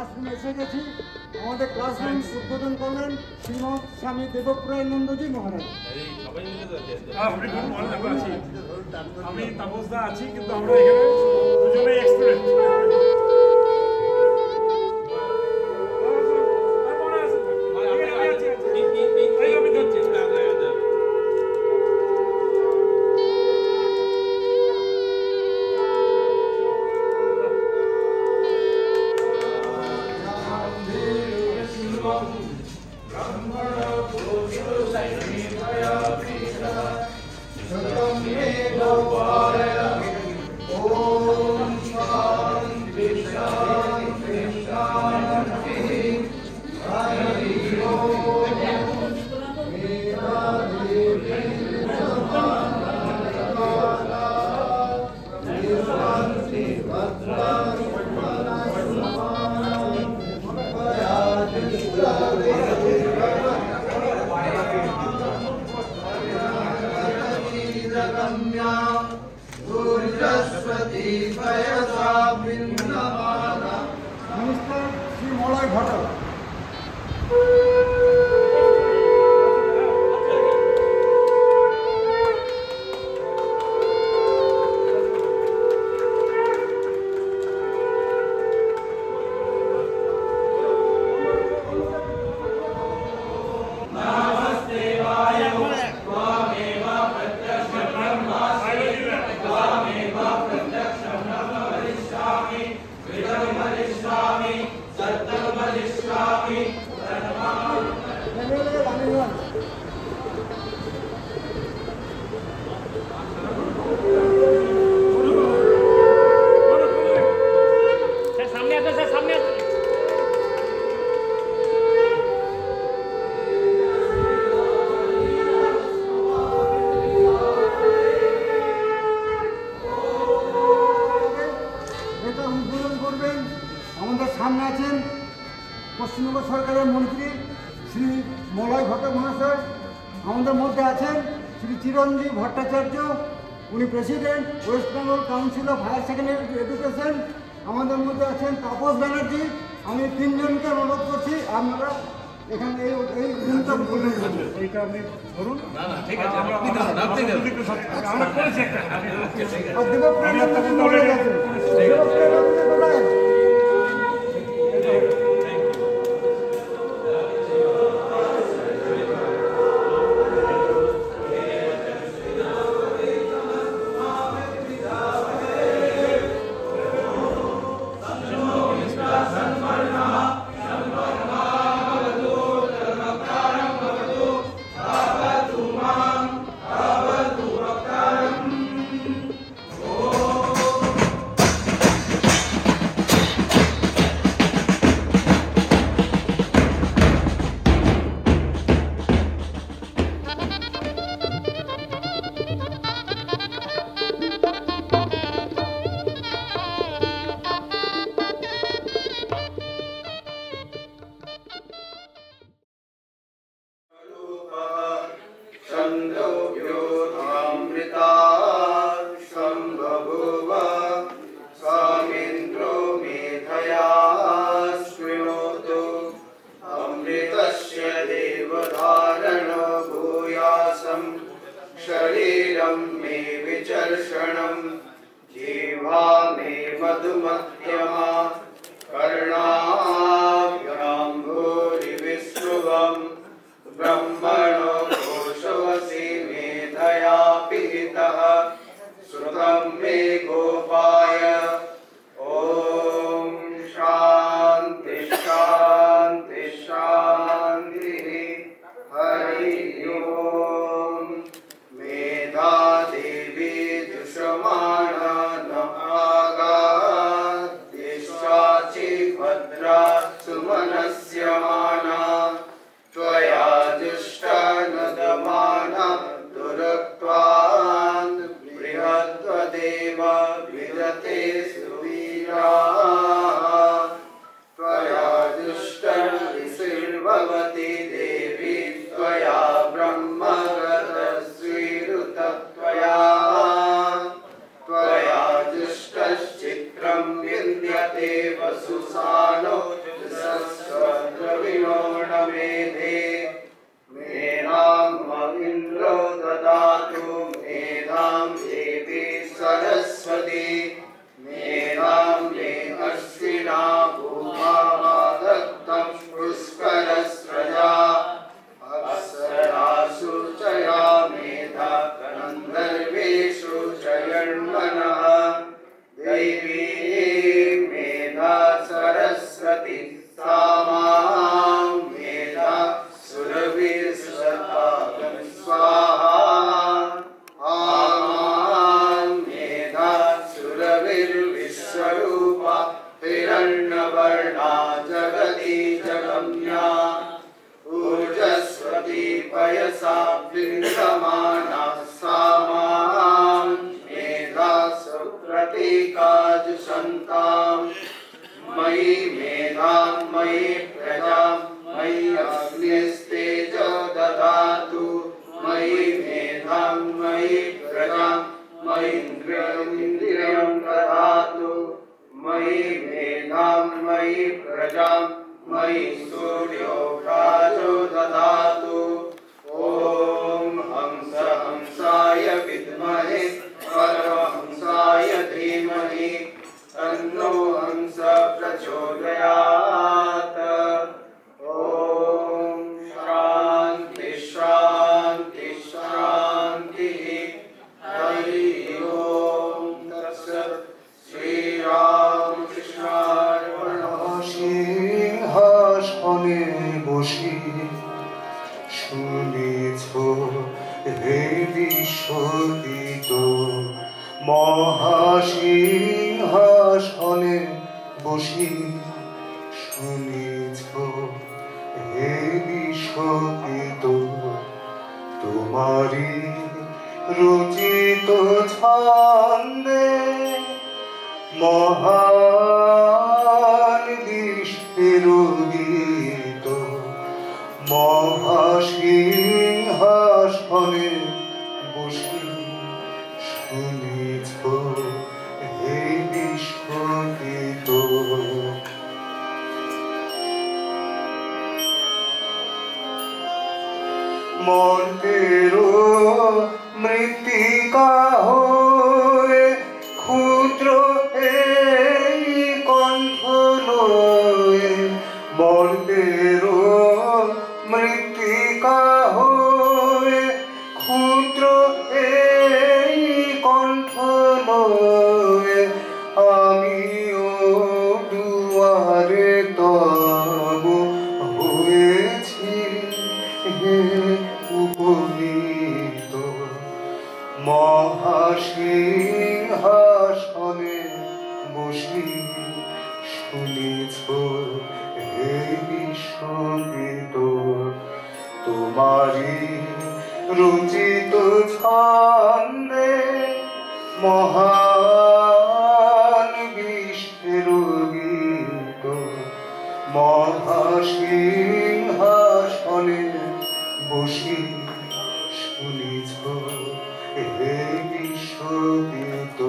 ক্লাসরুমে এসে গেছি। আমাদের ক্লাসরুম উদ্বোধন করলেন শ্রীমৎ স্বামী দেবপ্রায়ানন্দজি মহারাজ। আমি তাপসদা আছি, কিন্তু আমরা এখানে দুজনেই এক্সপিরিয়েন্স। মিনিস্টার শ্রী মলয় ঘটক। আমাদের সামনে আছেন পশ্চিমবঙ্গ সরকারের মন্ত্রী শ্রী মলয় ঘটক মহাশয়। আমাদের মধ্যে আছেন শ্রী চিরঞ্জীব ভট্টাচার্য, উনি president West Bengal council of higher secondary education. আমাদের মধ্যে আছেন তাপস ব্যানার্জি। আমি তিনজনকে অনুরোধ করছি আপনারা এখানে এই দিনটা বলবেন। ওইটা আপনি ধরুন। शरीरं मे विचर्षणं जीवा मे मधुमध्यमा कर्णाभ्यां भूरिविश्रुवं ब्रह्मणो घोषवसि मेधया पिहितः श्रुतं मे गोपाय। ॐ शान्ति शान्ति शान्तिः। हरि ओम्। मेधा देवी दुषमाणा नभागादिशाचि भद्रा सुमनस्यमाना त्वया जुष्टा नदमाना दुरक्त्वान् बृहद्वदेव विदते सुवीरा त्वया जुष्टा ऋषिर्भवति देवी त्वया ब्रह्मगतस्वीरुत त्वया जुष्टश्चित्र पुत्रं विन्द्यते वसुसानो द्रविणो न मेधे मेधां इन्द्रो ददातु मेधां देवी सरस्वती मेधां मे अश्विना भूमा दत्तं पुष्करस्रजा अप्सरासु च या मेधा गन्धर्वेषु च यण्मनः देवी मेधा सरस्वती सा मां मेधा सुरभिर्सदा स्वाहा आं मेधा सुरभिर्विश्वरूपा हिरण्यवर्णा जगति जगम्या ऊर्जस्वती पयसा विन्दमाना सा मां मेधा सुप्रतीकाजुषन्तां मयि मेधां मयि प्रजां मयि अग्निस्तेजो ददातु मयि मेधां मयि प्रजां मयि इन्द्रियं ददातु मयि मेधां मयि प्रजां मयि सूर्यो प्राजो ददातु ॐ हंस हंसाय विद्महे परमहंसाय धीमहि तन्नो हंस प्रचोदयात् ॐ शान्ति शान्ति शान्तिः हरि ओम तत्सत् श्रीरामकृष्णार्पणमस्तु সিংহাসনে বসি শুনেছ হে বিশ্বদিত মহাসিংহাসনে বসি শুনেছ হে বিশ্বদিত তোমারি রচিত ছন্দে মহান বিশ্বের গীত মহাসিংহাসনে বসি শুনেছ হে বিশ্বগীত মর্তেরও মৃত্তিকা হয়ে ক্ষুদ্র এই কণ্ঠ লয়ে মর্তেরও মৃত্তিকা হয়ে ক্ষুদ্র এই কণ্ঠ লয়ে আমিও দুয়ারে তব হয়েছি হে উপনীত মহাসিংহাসনে বসি শুনেছ হে বিশ্বগীত তোমারি রচিত ছন্দে মহান বিশ্বের গীত মহাসিংহাসনে বসি শুনেছ হে বিশ্বগীত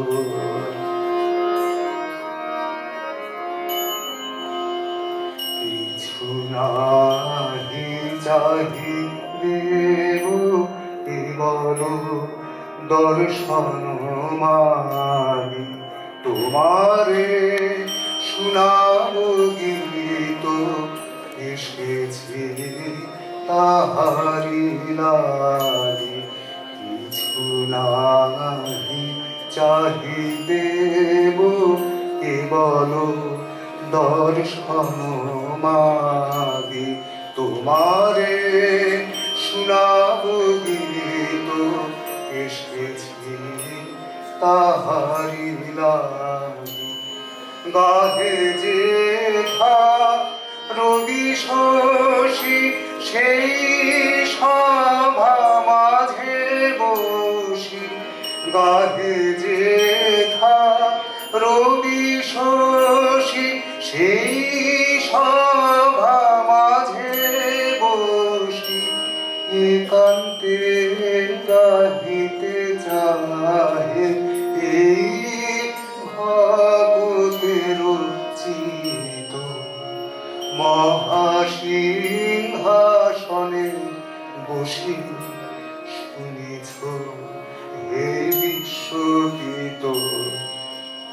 কিছু নাহি চাহি দেব কেবল দর্শন মানি তোমারে শুনাব গীত এসেছি তাহারি লাগি কিছু নাহি চাহি দেব কেবল দর্শন মাগি তোমারে শুনাব গীত এসেছি তাহারি লাগি গাহে যে রবি শশী সেই সভা মাঝে বসি গাহে যে রবি শশী সেই সভা মাঝে বসি একান্তে গাহিতে চাহে এই ভগবত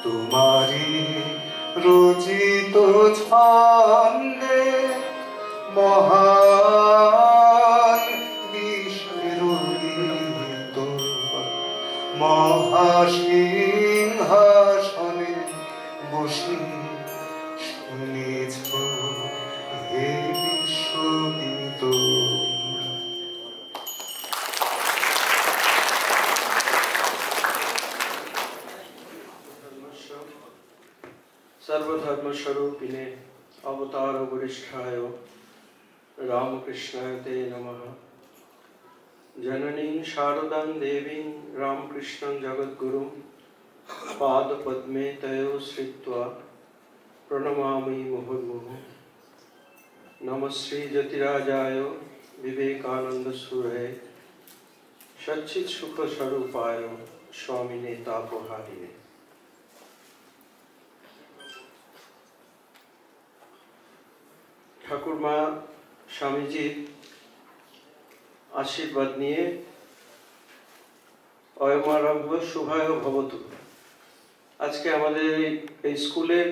তোমারি রচিত ছন্দে মহান বিশ্বের গীত মহাসিংহাসনে বসে শুনেছ হে বিশ্বগীত। सर्वधर्मस्वरूपिणे अवतार वरिष्ठाय रामकृष्णाय ते नमः। जननीं शारदां देवीं रामकृष्णं जगद्गुरुं पादपद्मे तयो श्रित्वा प्रणमामि मुहुर्मुहुः। नमः श्री जतिराजाय विवेकानन्दसूरये सच्चित्सुखस्वरूपाय स्वामिने तापहारिणे। ঠাকুরমা স্বামীজির আশীর্বাদ নিয়ে অয়মারম্ভ শুভায় ভবতু। আজকে আমাদের এই স্কুলের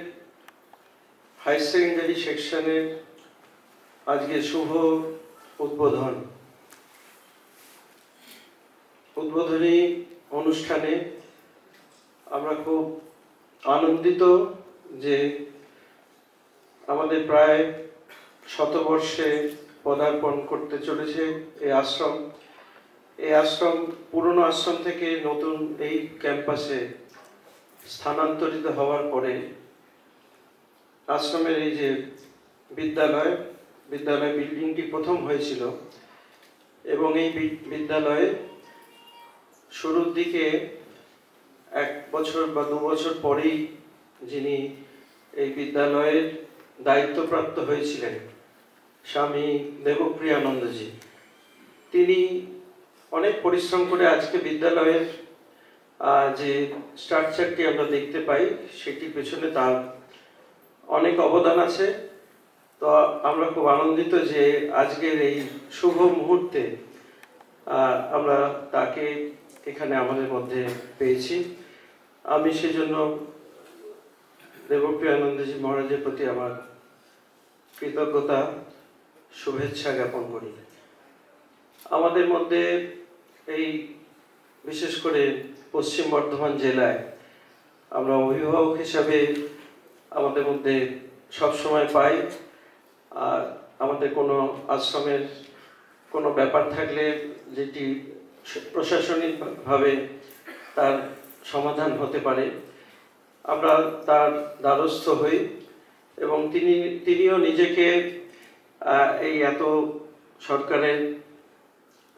হাই সেকেন্ডারি সেকশনের আজকে শুভ উদ্বোধনী অনুষ্ঠানে আমরা খুব আনন্দিত যে আমাদের প্রায় শতবর্ষে পদার্পণ করতে চলেছে এই আশ্রম পুরনো আশ্রম থেকে নতুন এই ক্যাম্পাসে স্থানান্তরিত হওয়ার পরে আশ্রমের এই যে বিদ্যালয় বিল্ডিংটি প্রথম হয়েছিল এবং এই বিদ্যালয়ে শুরুর দিকে 1 বছর বা 2 বছর পরেই যিনি এই বিদ্যালয়ের দায়িত্বপ্রাপ্ত হয়েছিলেন স্বামী দেবপ্রিয়ানন্দজি, তিনি অনেক পরিশ্রম করে আজকে বিদ্যালয়ের যে স্ট্রাকচারটি আমরা দেখতে পাই সেটির পেছনে তার অনেক অবদান আছে। তো আমরা খুব আনন্দিত যে আজকের এই শুভ মুহূর্তে আমরা তাকে এখানে আমাদের মধ্যে পেয়েছি। আমি সেজন্য দেবপ্রিয়ানন্দজি মহারাজের প্রতি আমার কৃতজ্ঞতা শুভেচ্ছা জ্ঞাপন করি। আমাদের মধ্যে এই বিশেষ করে পশ্চিম বর্ধমান জেলায় আমরা অভিভাবক হিসাবে আমাদের মধ্যে সবসময় পাই, আর আমাদের কোনো আশ্রমের কোনো ব্যাপার থাকলে যেটি প্রশাসনিকভাবে তার সমাধান হতে পারে আমরা তার দ্বারস্থ হই এবং তিনিও নিজেকে এই এত সরকারের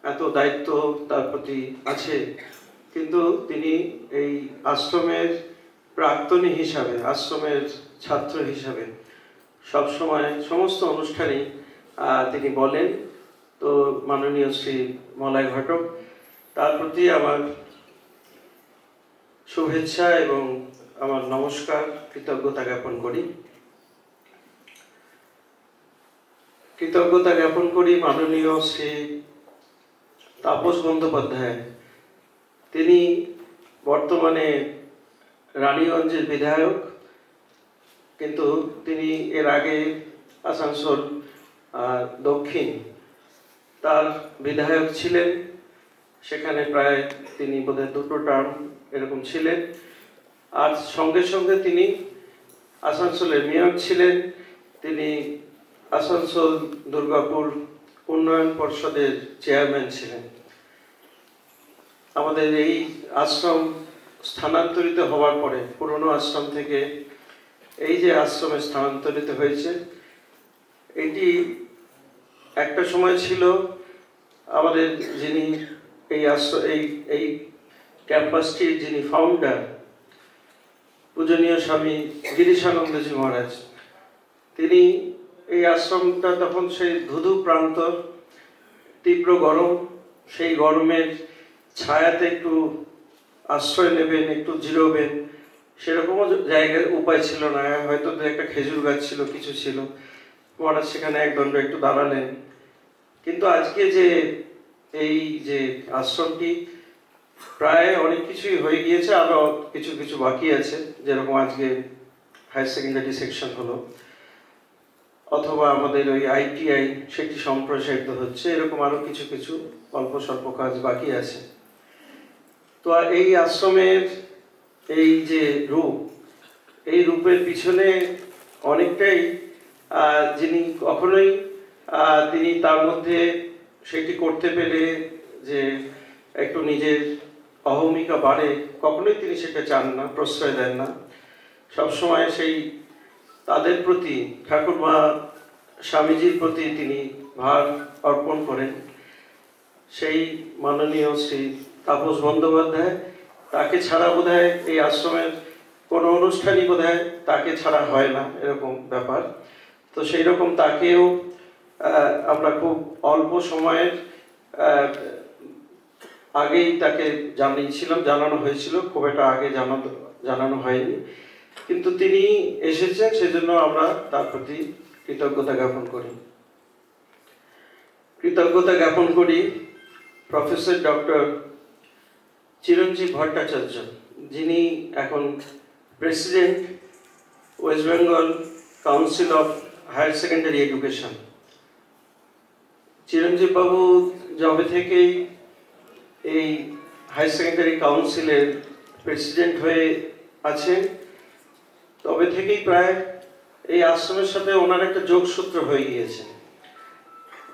এত দায়িত্ব তার প্রতি আছে, কিন্তু তিনি এই আশ্রমের প্রাক্তনী হিসাবে আশ্রমের ছাত্র হিসাবে সবসময় সমস্ত অনুষ্ঠানেই তিনি বলেন। তো মাননীয় শ্রী মলয় ঘটক, তার প্রতি আমার শুভেচ্ছা এবং আমার নমস্কার কৃতজ্ঞতা জ্ঞাপন করি মাননীয় শ্রী তাপস বন্দ্যোপাধ্যায়। তিনি বর্তমানে রানীগঞ্জের বিধায়ক, কিন্তু তিনি এর আগে আসানসোল দক্ষিণ তার বিধায়ক ছিলেন, সেখানে প্রায় তিনি বোধহয় 2 টার্ম এরকম ছিলেন। আর সঙ্গে সঙ্গে তিনি আসানসোলের মেয়র ছিলেন, তিনি আসানসোল দুর্গাপুর উন্নয়ন পর্ষদের চেয়ারম্যান ছিলেন। আমাদের এই আশ্রম স্থানান্তরিত হওয়ার পরে পুরনো আশ্রম থেকে এই যে আশ্রমে স্থানান্তরিত হয়েছে, এটি একটা সময় ছিল আমাদের যিনি এই ক্যাম্পাসটির যিনি ফাউন্ডার পূজনীয় স্বামী গিরিশানন্দজি মহারাজ, তিনি এই আশ্রমটা তখন সেই ধুধু প্রান্তর, তীব্র গরম, সেই গরমের ছায়াতে একটু আশ্রয় নেবেন, একটু জিরোবেন, সেরকমও জায়গার উপায় ছিল না। হয়তো একটা খেজুর গাছ ছিল, কিছু ছিল, মহারাজ সেখানে একদণ্ড একটু দাঁড়ালেন। কিন্তু আজকে যে এই যে আশ্রমটি প্রায় অনেক কিছুই হয়ে গিয়েছে, আরও কিছু কিছু বাকি আছে, যেরকম আজকে হায়ার সেকেন্ডারি সেকশন হলো, অথবা আমাদের ওই ITI সেটি সম্প্রসারিত হচ্ছে, এরকম আরও কিছু কিছু অল্প স্বল্প কাজ বাকি আছে। তো এই আশ্রমের এই যে রূপ, এই রূপের পিছনে অনেকটাই যিনি কখনোই তিনি তার মধ্যে সেটি করতে পেরে যে একটু নিজের অহমিকা বাড়ে, কখনোই তিনি সেটা চান না, প্রশ্রয় দেন না। সবসময় সেই তাদের প্রতি, ঠাকুরমা স্বামীজির প্রতি তিনি ভার অর্পণ করেন। সেই মাননীয় শ্রী তাপস বন্দ্যোপাধ্যায়, তাকে ছাড়া বোধহয় এই আশ্রমের কোনো অনুষ্ঠানই বোধহয় তাকে ছাড়া হয় না, এরকম ব্যাপার। তো সেই রকম তাকেও আমরা খুব অল্প সময়ের আগেই তাকে জানানো হয়েছিল, খুব একটা আগে জানানো হয়নি, কিন্তু তিনি এসেছেন, সেজন্য আমরা তার প্রতি কৃতজ্ঞতা জ্ঞাপন করি প্রফেসর ডক্টর চিরঞ্জীব ভট্টাচার্য, যিনি এখন president West Bengal council of higher secondary education. Chiranjib babu যবে থেকেই এই হায়ার সেকেন্ডারি কাউন্সিলের প্রেসিডেন্ট হয়ে আছেন, তবে থেকেই প্রায় এই আশ্রমের সাথে ওনার একটা যোগসূত্র হয়ে গিয়েছে।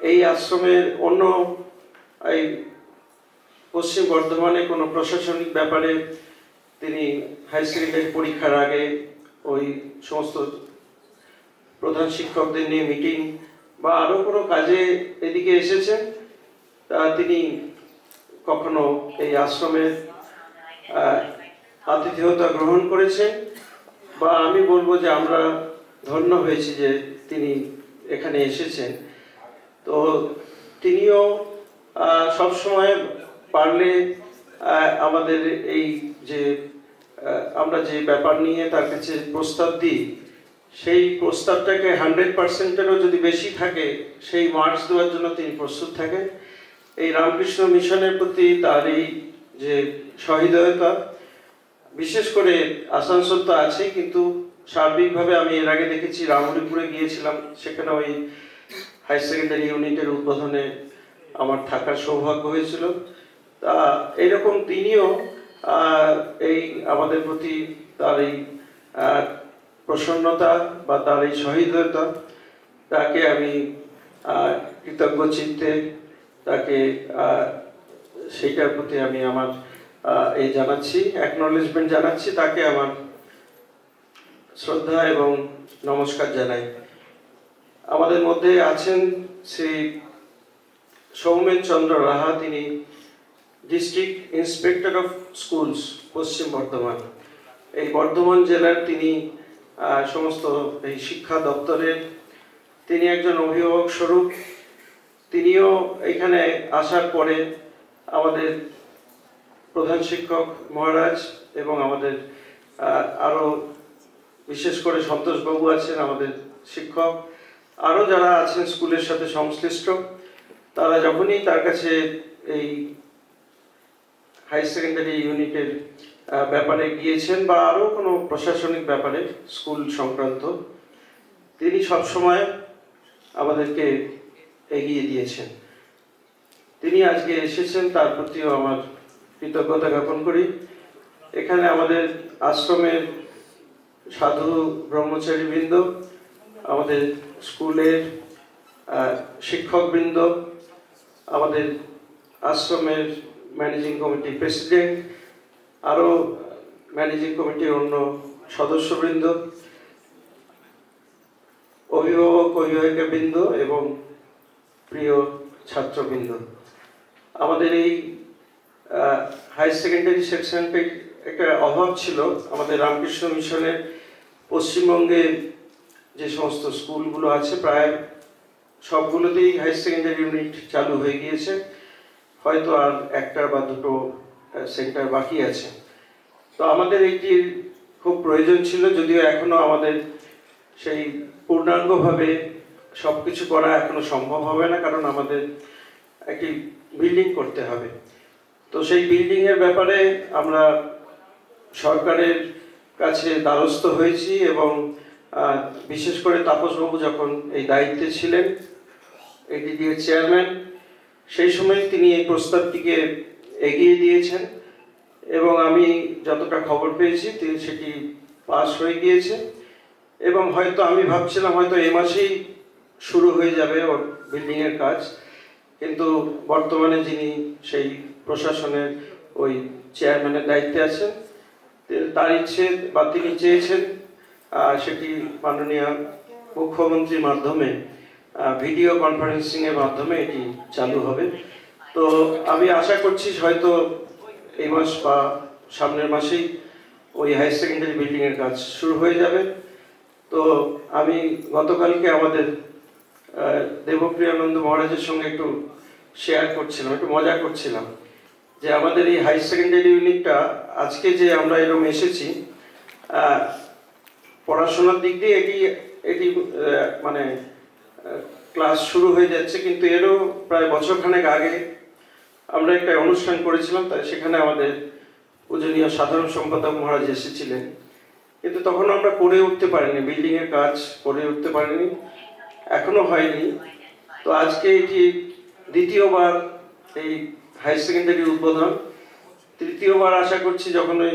এই আশ্রমের অন্য এই পশ্চিম বর্ধমানে কোনো প্রশাসনিক ব্যাপারে তিনি হায়ার সেকেন্ডারি পরীক্ষার আগে ওই সমস্ত প্রধান শিক্ষকদের নিয়ে মিটিং বা আরও কোনো কাজে এদিকে এসেছেন, তা তিনি কখনো এই আশ্রমের আতিথেয়তা গ্রহণ করেছেন, বা আমি বলবো যে আমরা ধন্য হয়েছি যে তিনি এখানে এসেছেন। তো তিনিও সবসময় পারলে আমাদের এই যে আমরা যে ব্যাপার নিয়ে তার কাছে প্রস্তাব দিই, সেই প্রস্তাবটাকে 100%-এরও যদি বেশি থাকে, সেই মার্কস দেওয়ার জন্য তিনি প্রস্তুত থাকেন। এই রামকৃষ্ণ মিশনের প্রতি তার এই যে সহৃদয়তা, বিশেষ করে আসানসোল তো আছে, কিন্তু সার্বিকভাবে আমি এর আগে দেখেছি, রামহরিপুরে গিয়েছিলাম, সেখানে ওই হায়ার সেকেন্ডারি ইউনিটের উদ্বোধনে আমার থাকার সৌভাগ্য হয়েছিল। তা এরকম তিনিও এই আমাদের প্রতি তার এই প্রসন্নতা বা তার এই সহৃদয়তা, তাকে আমি কৃতজ্ঞ চিত্তে তাকে সেইটার প্রতি আমি আমার এই জানাচ্ছি, অ্যাকনলেজমেন্ট জানাচ্ছি, তাকে আমার শ্রদ্ধা এবং নমস্কার জানাই। আমাদের মধ্যে আছেন শ্রী সৌমেন চন্দ্র রাহা, তিনি ডিস্ট্রিক্ট ইন্সপেক্টর অফ স্কুলস পশ্চিম বর্ধমান। এই বর্ধমান জেলার তিনি সমস্ত এই শিক্ষা দপ্তরের তিনি একজন অভিভাবক স্বরূপ। তিনিও এখানে আসার পরে আমাদের প্রধান শিক্ষক মহারাজ এবং আমাদের আরও বিশেষ করে সন্তোষবাবু আছেন, আমাদের শিক্ষক, আরও যারা আছেন স্কুলের সাথে সংশ্লিষ্ট, তারা যখনই তার কাছে এই হায়ার সেকেন্ডারি ইউনিটের ব্যাপারে গিয়েছেন বা আরও কোনো প্রশাসনিক ব্যাপারে স্কুল সংক্রান্ত, তিনি সবসময় আমাদেরকে এগিয়ে দিয়েছেন। তিনি আজকে এসেছেন, তার প্রতিও আমার কৃতজ্ঞতা জ্ঞাপন করি। এখানে আমাদের আশ্রমের সাধু ব্রহ্মচারীবৃন্দ, আমাদের স্কুলের শিক্ষকবৃন্দ, আমাদের আশ্রমের ম্যানেজিং কমিটির প্রেসিডেন্ট, আরও ম্যানেজিং কমিটির অন্য সদস্যবৃন্দ, অভিভাবক অভিভাবিকাবৃন্দ এবং প্রিয় ছাত্রবৃন্দ, আমাদের এই হায়ার সেকেন্ডারি সেকশনটা একটা অভাব ছিল। আমাদের রামকৃষ্ণ মিশনের পশ্চিমবঙ্গে যে সমস্ত স্কুলগুলো আছে, প্রায় সবগুলোতেই হায়ার সেকেন্ডারি ইউনিট চালু হয়ে গিয়েছে, হয়তো আর একটা বা দুটো সেন্টার বাকি আছে। তো আমাদের এইটির খুব প্রয়োজন ছিল, যদিও এখনো আমাদের সেই পূর্ণাঙ্গভাবে সব কিছু করা এখনো সম্ভব হবে না, কারণ আমাদের একটি বিল্ডিং করতে হবে। তো সেই বিল্ডিংয়ের ব্যাপারে আমরা সরকারের কাছে দ্বারস্থ হয়েছি এবং বিশেষ করে তাপসবাবু যখন এই দায়িত্বে ছিলেন এডিডিএ চেয়ারম্যান, সেই সময় তিনি এই প্রস্তাবটিকে এগিয়ে দিয়েছেন এবং আমি যতটা খবর পেয়েছি সেটি পাস হয়ে গিয়েছে এবং হয়তো আমি ভাবছিলাম হয়তো এই মাসেই শুরু হয়ে যাবে ওর বিল্ডিংয়ের কাজ, কিন্তু বর্তমানে যিনি সেই প্রশাসনের ওই চেয়ারম্যানের দায়িত্বে আছেন তার ইচ্ছে বা তিনি চেয়েছেন সেটি মাননীয় মুখ্যমন্ত্রীর মাধ্যমে ভিডিও কনফারেন্সিংয়ের মাধ্যমে এটি চালু হবে। তো আমি আশা করছি হয়তো এই মাস বা সামনের মাসেই ওই হায়ার সেকেন্ডারি বিল্ডিংয়ের কাজ শুরু হয়ে যাবে। তো আমি গতকালকে আমাদের দেবপ্রিয়ানন্দ মহারাজের সঙ্গে একটু শেয়ার করছিলাম, একটু মজা করছিলাম যে আমাদের এই হায়ার সেকেন্ডারি ইউনিটটা আজকে যে আমরা এরকম এসেছি পড়াশোনার দিক দিয়ে এটি মানে ক্লাস শুরু হয়ে যাচ্ছে, কিন্তু এরও প্রায় বছরখানেক আগে আমরা একটা অনুষ্ঠান করেছিলাম, তাই সেখানে আমাদের পূজনীয় সাধারণ সম্পাদক মহারাজ এসেছিলেন, কিন্তু তখন আমরা করে উঠতে পারিনি, বিল্ডিংয়ের কাজ করে উঠতে পারিনি, এখনো হয়নি। তো আজকে এটি দ্বিতীয়বার এই হায়ার সেকেন্ডারি উদ্বোধন, তৃতীয়বার আশা করছি যখন ওই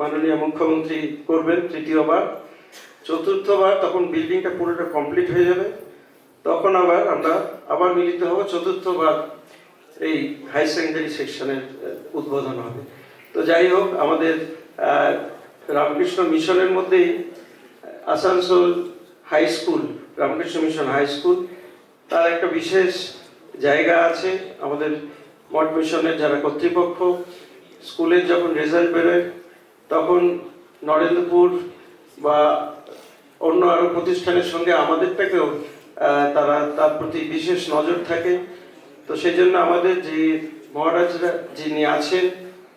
মাননীয় মুখ্যমন্ত্রী করবেন, তৃতীয়বার, চতুর্থবার তখন বিল্ডিংটা পুরোটা কমপ্লিট হয়ে যাবে, তখন আমরা আবার মিলিত হব, চতুর্থবার এই হাই সেকেন্ডারি সেকশনের উদ্বোধন হবে। তো যাই হোক, আমাদের রামকৃষ্ণ মিশনের মধ্যেই Asansol High School, Ramakrishna Mission High School, তার একটা বিশেষ জায়গা আছে। আমাদের মঠ মিশনের যারা কর্তৃপক্ষ, স্কুলের যখন রেজাল্ট বেরোয় তখন নরেন্দ্রপুর বা অন্য আরও প্রতিষ্ঠানের সঙ্গে আমাদেরটাকেও তার প্রতি বিশেষ নজর থাকে। তো সেই জন্য আমাদের যে মহারাজরা যিনি আছেন,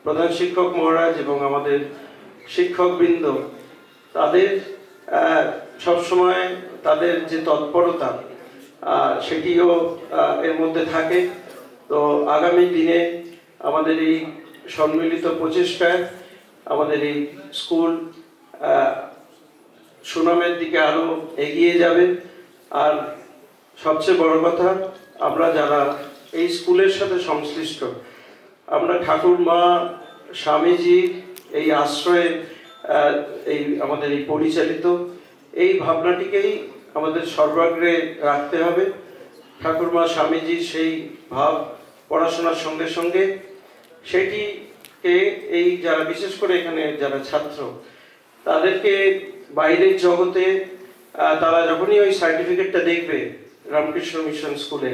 প্রধান শিক্ষক মহারাজ এবং আমাদের শিক্ষকবৃন্দ, তাদের সবসময় তাদের যে তৎপরতা সেটিও এর মধ্যে থাকে। তো আগামী দিনে আমাদের এই সম্মিলিত প্রচেষ্টায় আমাদের এই স্কুল সুনামের দিকে আরো এগিয়ে যাবে। আর সবচেয়ে বড় কথা, আমরা যারা এই স্কুলের সাথে সংশ্লিষ্ট, আমরা ঠাকুরমা স্বামীজি এই আশ্রয়ে এই আমাদের এই পরিচালিত এই ভাবনাটিকেই আমাদের সর্বাগ্রে রাখতে হবে। ঠাকুরমা স্বামীজির সেই ভাব পড়াশোনার সঙ্গে সঙ্গে সেটিকে এই যারা বিশেষ করে এখানে যারা ছাত্র, তাদেরকে বাইরের জগতে তারা যখনই ওই সার্টিফিকেটটা দেখবে রামকৃষ্ণ মিশন স্কুলে,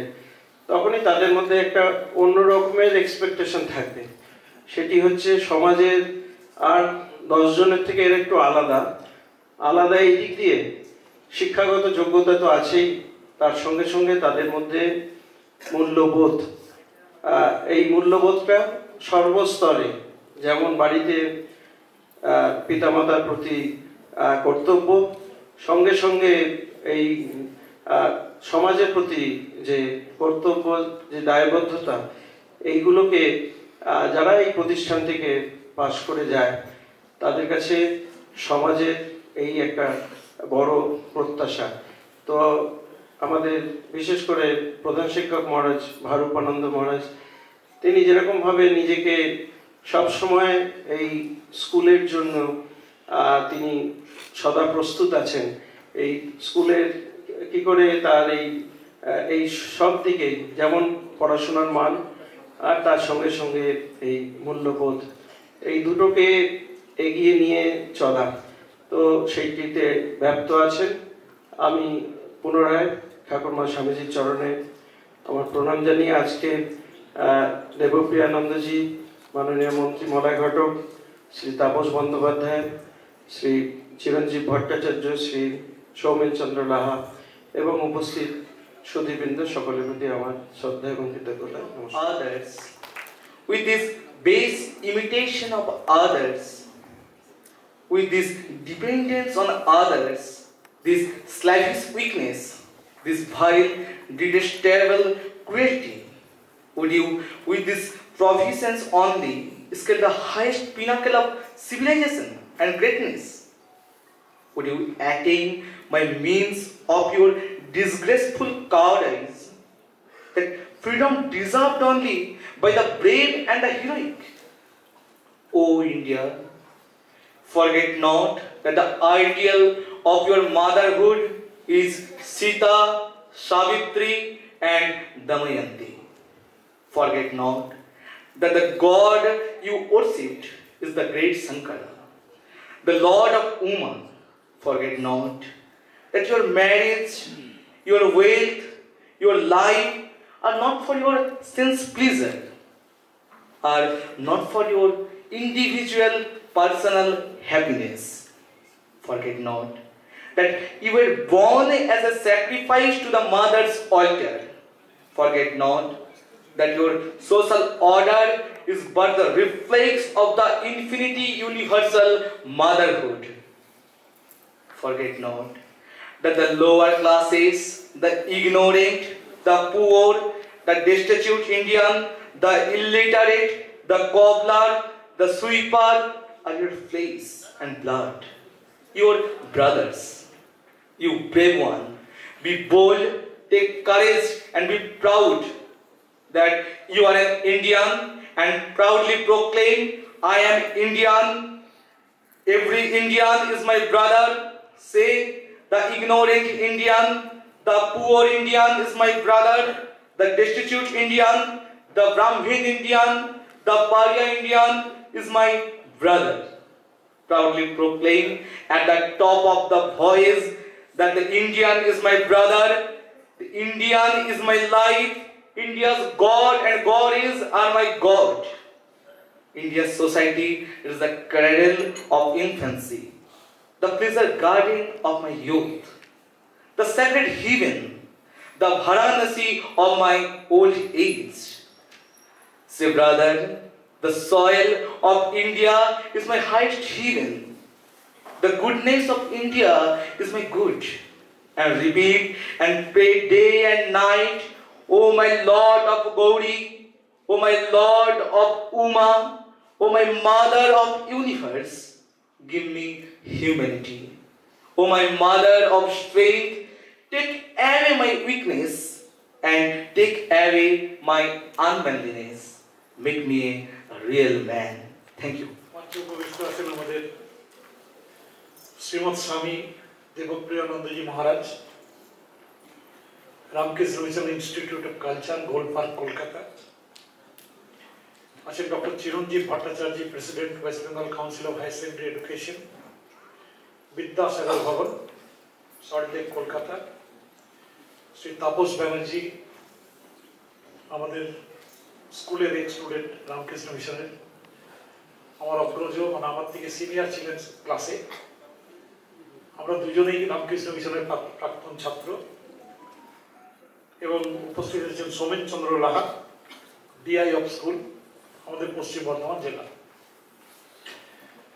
তখনই তাদের মধ্যে একটা অন্য রকমের এক্সপেকটেশন থাকবে। সেটি হচ্ছে সমাজের আর 10 জনের থেকে এর একটু আলাদা এই দিক দিয়ে শিক্ষাগত যোগ্যতা তো আছেই, তার সঙ্গে সঙ্গে তাদের মধ্যে মূল্যবোধ, এই মূল্যবোধটা সর্বস্তরে, যেমন বাড়িতে পিতামাতার প্রতি কর্তব্য, সঙ্গে সঙ্গে এই সমাজের প্রতি যে কর্তব্য, যে দায়বদ্ধতা, এইগুলোকে যারা এই প্রতিষ্ঠান থেকে পাশ করে যায় তাদের কাছে সমাজের এই একটা বড় প্রত্যাশা। তো আমাদের বিশেষ করে প্রধান শিক্ষক মহারাজ ভারুপানন্দ মহারাজ, তিনি যেরকমভাবে নিজেকে সবসময় এই স্কুলের জন্য তিনি সদা প্রস্তুত আছেন, এই স্কুলের কি করে তার এই সব দিকেই, যেমন পড়াশোনার মান আর তার সঙ্গে সঙ্গে এই মূল্যবোধ, এই দুটোকে এগিয়ে নিয়ে চলা, তো সেইটিতে ব্যপ্ত আছেন। আমি পুনরায় ঠাকুরমা স্বামীজির চরণে আমার প্রণাম জানিয়ে আজকে দেবপ্রিয়ানন্দজি, মাননীয় মন্ত্রী মলয় ঘটক, শ্রী তাপস বন্দ্যোপাধ্যায়, শ্রী চিরঞ্জীব ভট্টাচার্য, শ্রী সৌমেন চন্দ্র লাহা এবং উপস্থিত সুধীবৃন্দ, সকলের প্রতি আমার শ্রদ্ধা এবং কৃতজ্ঞতা। Others, with this base imitation of others, with this dependence on others, this slavish weakness, this vile, detestable cruelty, would you, with this provisions only scale the highest pinnacle of civilization and greatness? Would you attain by means of your disgraceful cowardice that freedom deserved only by the brave and the heroic? O India, forget not that the ideal of your motherhood is Sita, Savitri and Damayanti. Forget not that the god you worshipped is the great Sankara, the lord of Uma. Forget not that your marriage, your wealth, your life are not for your sense pleasure, are not for your individual personal happiness. Forget not that you were born as a sacrifice to the mother's altar. Forget not that your social order is but the reflex of the infinity universal motherhood. Forget not that the lower classes, the ignorant, the poor, the destitute Indian, the illiterate, the cobbler, the sweeper are your flesh and blood, your brothers. You brave one, be bold, take courage and be proud that you are an Indian and proudly proclaim, I am Indian. Every Indian is my brother. Say, the ignorant Indian, the poor Indian is my brother. The destitute Indian, the Brahmin Indian, the Pariah Indian is my brother. Proudly proclaim at the top of the voice that the Indian is my brother, the Indian is my life, India's God and goddess are my God. India's society is the cradle of infancy, the pleasure garden of my youth, the sacred heaven, the Varanasi of my old age. Say, brother, the soil of India is my highest heaven. The goodness of India is my good. And repeat and pray day and night, O my Lord of Gauri, O my Lord of Uma, O my Mother of Universe, give me humanity. O my Mother of strength, take away my weakness and take away my unmanliness. Make me a real man. Thank you. Shrimat Swami Debapriyanandaji Maharaj, Ramakrishna mission institute of culture, Gold Park, Kolkata. আছেন doctor Chiranjib Bhattacharya, president West Bengal council of higher secondary education, Vidyasagar Bhavan, Salt Lake, Kolkata. Shri Tapas Banerjee, আমাদের স্কুলের এক student, Ramakrishna মিশনের, আমার অগ্রজ, মানে আমার থেকে সিনিয়র ছিলেন ক্লাসে। আমরা দুজনেই রামকৃষ্ণ মিশনের প্রাক্তন ছাত্র। এবং উপস্থিত হয়েছেন সোমেন চন্দ্র লাহা, ডিআই অফ স্কুল, আমাদের পশ্চিম বর্ধমান জেলা।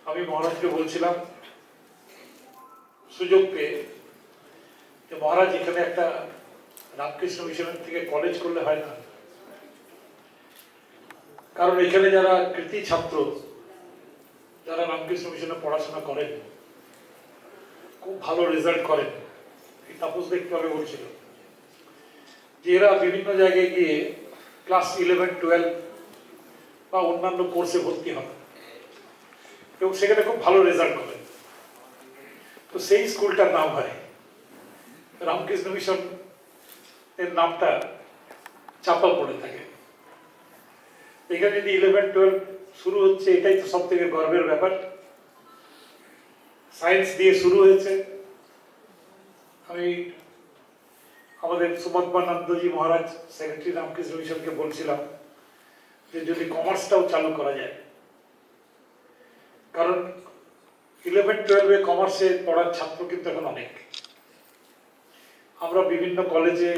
আমি মহারাজকে বলছিলাম সুযোগ পেয়ে যে মহারাজ, এখানে একটা রামকৃষ্ণ মিশনের থেকে কলেজ করলে হয় না? কারণ এখানে যারা কৃতি ছাত্র, যারা রামকৃষ্ণ মিশনে পড়াশোনা করেন, খুব ভালো রেজাল্ট করেন, তাপস দেখতে হবে বলছিল যে এরা বিভিন্ন জায়গায় গিয়ে ক্লাস 11, 12 বা অন্যান্য কোর্সে ভর্তি হবে এবং সেখানে খুব ভালো রেজাল্ট করেন। তো সেই স্কুলটার নাম হয় রামকৃষ্ণ মিশন, এর নামটা চাপা পড়ে থাকে। এখানে যদি 11, 12 শুরু হচ্ছে, এটাই তো সব থেকে গর্বের ব্যাপার। সায়েন্স দিয়ে শুরু হয়েছে। আমি আমাদের সুমতবানন্দজি মহারাজ, সেক্রেটারি রামকৃষ্ণ মিশনকে বলছিলাম যে যদি কমার্সটাও চালু করা যায়, কারণ 11, 12 কমার্সে পড়ার ছাত্র কিন্তু এখন অনেক। আমরা বিভিন্ন কলেজে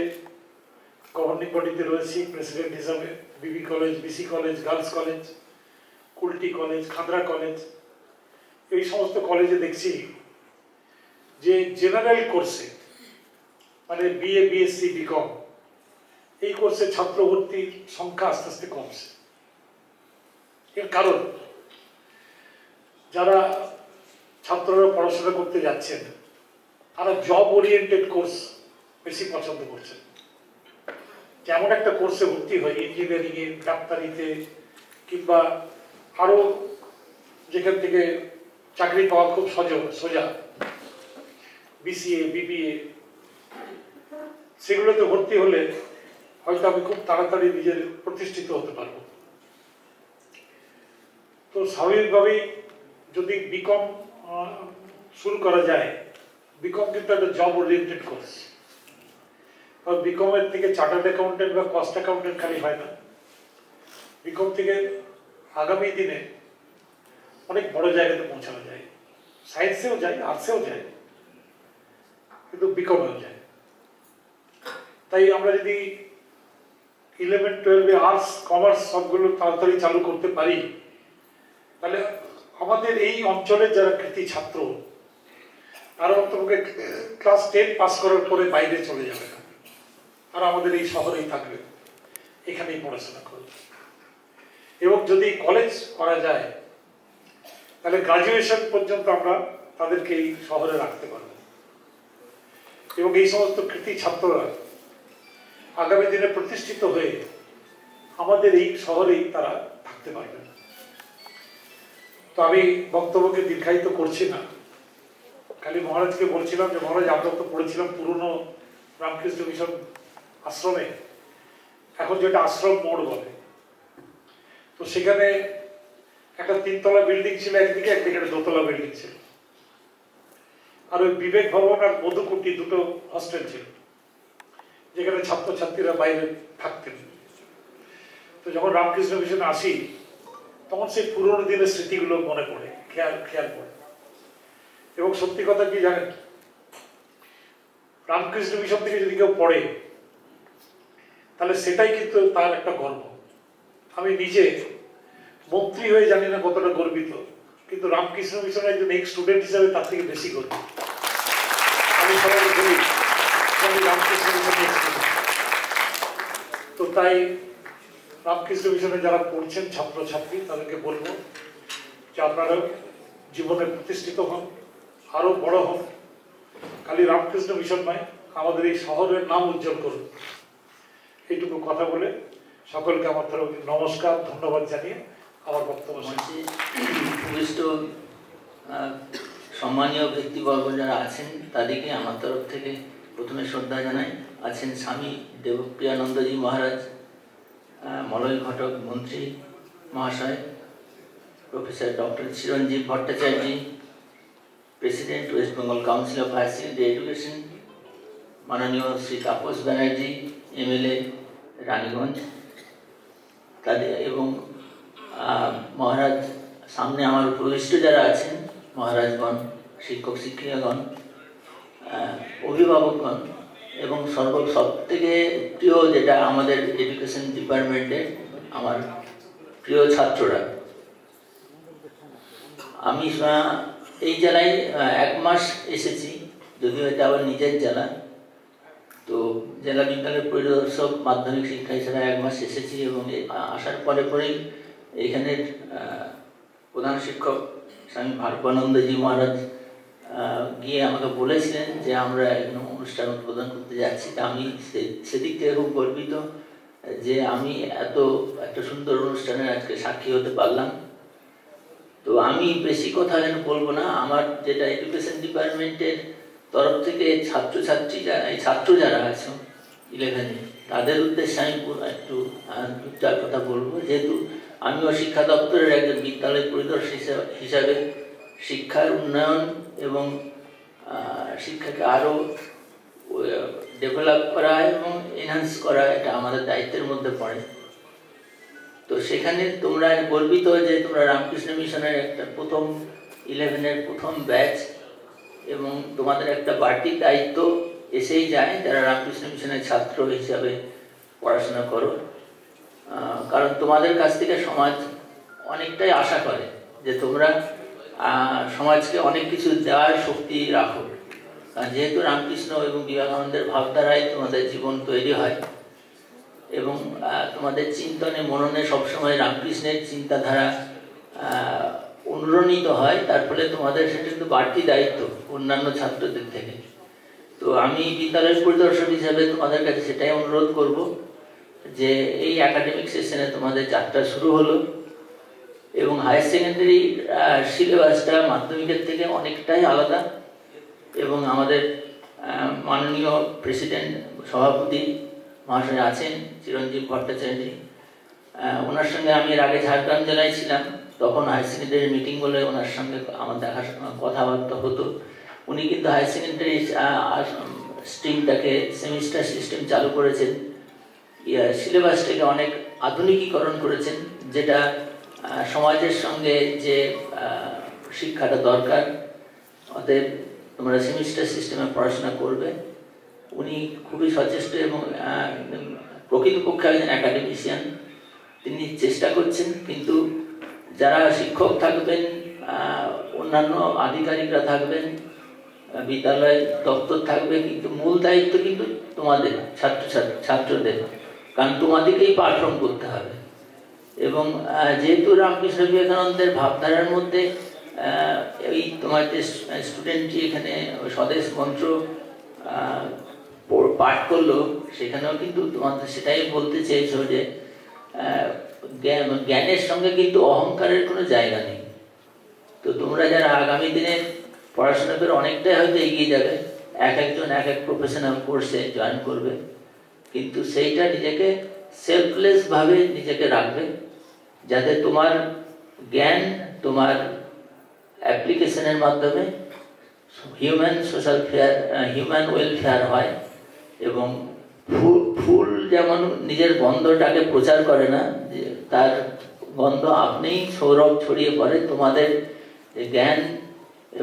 গভর্নিং বডিতে রয়েছি প্রেসিডেন্ট হিসাবে, BB College, BC College, Girls College, Kulti College, Khadra College, এই সমস্ত কলেজে দেখছি যে জেনারেল কোর্সে, মানে বিএ, বিএসসি, বিকম, এই কোর্সে ছাত্র ভর্তির সংখ্যা আস্তে আস্তে কমছে। এর কারণ যারা ছাত্ররা পড়াশোনা করতে যাচ্ছেন তারা জব ওরিয়েন্টেড কোর্স বেশি পছন্দ করছেন। যেমন একটা কোর্সে ভর্তি হয় ইঞ্জিনিয়ারিংয়ে, ডাক্তারিতে, কিংবা আরও যেখান থেকে চাকরি পাওয়া খুব সোজা, বিসিএ, বিবিএ, সেগুলোতে ভর্তি হলে হয়তো আমি খুব তাড়াতাড়ি নিজের প্রতিষ্ঠিত হতে পারবো। তো স্বাভাবিকভাবেই যদি বিকম শুরু করা যায়, বিকম কিন্তু একটা জব ওরিয়েন্টেড কোর্স। কারণ বিকমের থেকে চার্টার্ড অ্যাকাউন্টেন্ট বা কস্ট অ্যাকাউন্টেন্ট খালি হয় না, বিকম থেকে আগামী দিনে অনেক বড় জায়গাতে পৌঁছানো যায়। সায়েন্সেও যায়, আর্টসেও যায়, কিন্তু বিকমেও যায়। তাই আমরা যদি 11-12 আর্টস কমার্স সবগুলো তাড়াতাড়ি চালু করতে পারি, তাহলে আমাদের এই অঞ্চলের যারা কৃতি ছাত্র তারা অন্তত ক্লাস 10 পাস করার পরে বাইরে চলে যাবে না, আর আমাদের এই শহরেই থাকবে, এখানেই পড়াশোনা করবে। এবং যদি কলেজ করা যায় তাহলে গ্রাজুয়েশন পর্যন্ত আমরা তাদেরকে এই শহরে রাখতে পারবো। এবং এই সমস্ত কৃতি ছাত্ররা আগামী দিনে প্রতিষ্ঠিত হয়ে আমাদের এই শহরেই তারা থাকতে পারবেন। তো আমি বক্তব্যকে দীর্ঘায়িত করছি না, খালি মহারাজকে বলছিলাম যে মহারাজ, আমরা তো পড়েছিলাম পুরনো রামকৃষ্ণ মিশন আশ্রমে, এখন যেটা আশ্রম মোড় বলে। তো সেখানে একটা 3তলা বিল্ডিং ছিল একদিকে, একদিকে একটা 2তলা বিল্ডিং ছিল, আর ওই বিবেক ভবন আর মধুকুটি দুটো হস্টেল ছিল, যেখানে ছাত্রছাত্রীরা বাইরে থাকতেন। তো যখন রামকৃষ্ণ মিশনে আসি তখন সেই পুরোনো দিনের স্মৃতিগুলো মনে পড়ে, খেয়াল পড়ে। এবং সত্যি কথা কি জানেন, রামকৃষ্ণ মিশন থেকে যদি কেউ পড়ে তাহলে সেটাই কিন্তু তার একটা গর্ব। আমি নিজে মন্ত্রী হয়ে জানি না কতটা গর্বিত, কিন্তু রামকৃষ্ণ মিশনের একজন এক্স স্টুডেন্ট হিসাবে তার থেকে বেশি গর্বিত। আমি সবাইকে বলি আমি রামকৃষ্ণ মিশনের স্টুডেন্ট। তো তাই রামকৃষ্ণ মিশনে যারা পড়ছেন ছাত্রছাত্রী, তাদেরকে বলবো যে আপনারা জীবনে প্রতিষ্ঠিত হন, আরো বড় হন। খালি রামকৃষ্ণ মিশন নয়, আমাদের এই শহরের নাম উজ্জ্বল করুন। এইটুকু কথা বলে সকলকে আমার তরফ নমস্কার, ধন্যবাদ জানিয়ে আমার বক্তব্য উপবিষ্ট সম্মানীয় ব্যক্তিবর্গ যারা আছেন তাদেরকে আমার তরফ থেকে প্রথমে শ্রদ্ধা জানাই। আছেন স্বামী দেবপ্রিয়ানন্দজি মহারাজ, মলয় ঘটক মন্ত্রী মহাশয়, professor doctor Chiranjib Bhattacharya, president West Bengal council of higher secondary education, মাননীয় শ্রী তাপস ব্যানার্জি এমএলএ রানীগঞ্জ, তাদের এবং মহারাজ সামনে আমার উপবিষ্ট যারা আছেন, মহারাজগণ, শিক্ষক শিক্ষিকাগণ, অভিভাবকগণ এবং সব থেকে প্রিয় যেটা আমাদের এডুকেশন ডিপার্টমেন্টের আমার প্রিয় ছাত্ররা। আমি এই জেলায় 1 মাস এসেছি, যদিও এটা আবার নিজের জেলা। তো জেলা বিদ্যালয়ের পরিদর্শক মাধ্যমিক শিক্ষা হিসেবে 1 মাস এসেছি এবং আসার পরেই এখানের প্রধান শিক্ষক স্বামী ভারবানন্দজি মহারাজ গিয়ে আমাকে বলেছিলেন যে আমরা একদম অনুষ্ঠান উদ্বোধন করতে যাচ্ছি। তা আমি সেদিক থেকে খুব গর্বিত যে আমি একটা সুন্দর অনুষ্ঠানের আজকে সাক্ষী হতে পারলাম। তো আমি বেশি কথা যেন বলবো না, আমার যেটা এডুকেশন ডিপার্টমেন্টের তরফ থেকে ছাত্র যারা আছে 11-এ, তাদের উদ্দেশ্যে আমি একটু 2-4 কথা বলবো। যেহেতু আমিও শিক্ষা দপ্তরের একজন বিদ্যালয় পরিদর্শক হিসাবে শিক্ষার উন্নয়ন এবং শিক্ষাকে আরও ডেভেলপ করা এবং এনহান্স করা এটা আমাদের দায়িত্বের মধ্যে পড়ে। তো সেখানে তোমরা গর্বিত যে তোমরা রামকৃষ্ণ মিশনের একটা 11-এর প্রথম ব্যাচ, এবং তোমাদের একটা বাড়তি দায়িত্ব এসেই যায় যারা রামকৃষ্ণ মিশনের ছাত্র হিসাবে পড়াশোনা করো। কারণ তোমাদের কাছ থেকে সমাজ অনেকটাই আশা করে যে তোমরা সমাজকে অনেক কিছু দেওয়ার শক্তি রাখো। কারণ যেহেতু রামকৃষ্ণ এবং বিবেকানন্দের ভাবধারায় তোমাদের জীবন তৈরি হয়, এবং তোমাদের চিন্তনে মননে সবসময় রামকৃষ্ণের চিন্তাধারা অনুরণিত হয়, তার ফলে তোমাদের সেটা কিন্তু বাড়তি দায়িত্ব অন্যান্য ছাত্রদের থেকে। তো আমি বিদ্যালয়ের পরিদর্শক হিসাবে তোমাদের কাছে সেটাই অনুরোধ করব যে এই একাডেমিক সেশনে তোমাদের যাত্রা শুরু হলো এবং হায়ার সেকেন্ডারি সিলেবাসটা মাধ্যমিকের থেকে অনেকটাই আলাদা এবং আমাদের মাননীয় প্রেসিডেন্ট সভাপতি মহাশয় আছেন চিরঞ্জীব ভট্টাচার্য, ওনার সঙ্গে আমি এর আগে ঝাড়গ্রাম জেলায় ছিলাম, তখন হায়ার সেকেন্ডারি মিটিং বলে ওনার সঙ্গে আমার কথাবার্তা হতো। উনি কিন্তু হায়ার সেকেন্ডারি স্ট্রিমটাকে সেমিস্টার সিস্টেম চালু করেছেন, সিলেবাসটাকে অনেক আধুনিকীকরণ করেছেন, যেটা সমাজের সঙ্গে যে শিক্ষাটা দরকার, অতএব তোমরা সেমিস্টার সিস্টেমে পড়াশোনা করবে। উনি খুবই সচেষ্ট এবং প্রকৃতপক্ষে একজন একাডেমিশিয়ান, তিনি চেষ্টা করছেন। কিন্তু যারা শিক্ষক থাকবেন, অন্যান্য আধিকারিকরা থাকবেন, বিদ্যালয় দপ্তর থাকবে, কিন্তু মূল দায়িত্ব কিন্তু তোমাদের ছাত্রদের, কারণ তোমাদেরকেই পাঠ্যক্রম করতে হবে। এবং যেহেতু রামকৃষ্ণ বিবেকানন্দের ভাবধারার মধ্যে এই তোমার যে স্টুডেন্টটি এখানে স্বদেশ মন্ত্র পাঠ করলো, সেখানেও কিন্তু তোমাদের সেটাই বলতে চেয়েছো যে জ্ঞানের সঙ্গে কিন্তু অহংকারের কোনো জায়গা নেই। তো তোমরা যারা আগামী দিনে পড়াশোনা করে অনেকটাই হয়তো এগিয়ে যাবে, এক একজন এক এক প্রফেশনাল কোর্সে জয়েন করবে, কিন্তু সেইটা নিজেকে সেলফলেসভাবে নিজেকে রাখবে, যাতে তোমার জ্ঞান তোমার অ্যাপ্লিকেশনের মাধ্যমে হিউম্যান ওয়েলফেয়ার হয়। এবং ফুল যেমন নিজের গন্ধটাকে প্রচার করে না, তার গন্ধ আপনিই সৌরভ ছড়িয়ে পড়ে। তোমাদের জ্ঞান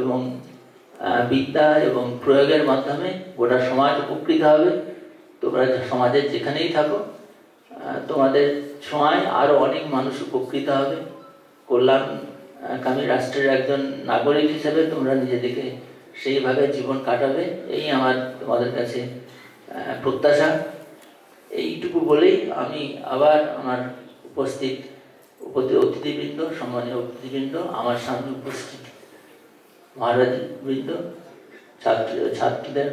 এবং বিদ্যা এবং প্রয়োগের মাধ্যমে গোটা সমাজ উপকৃত হবে। তোমরা সমাজের যেখানেই থাকো, তোমাদের ছোঁয়ায় আরও অনেক মানুষ উপকৃত হবে। কল্যাণকামী রাষ্ট্রের একজন নাগরিক হিসেবে তোমরা নিজেদেরকে সেইভাবে জীবন কাটাবে, এই আমার তোমাদের কাছে প্রত্যাশা। এইটুকু বলেই আমি আবার আমার উপস্থিত অতিথিবৃন্দ, সম্মানীয় অতিথিবৃন্দ, আমার সামনে উপস্থিত মহারাজবৃন্দ, ছাত্রদের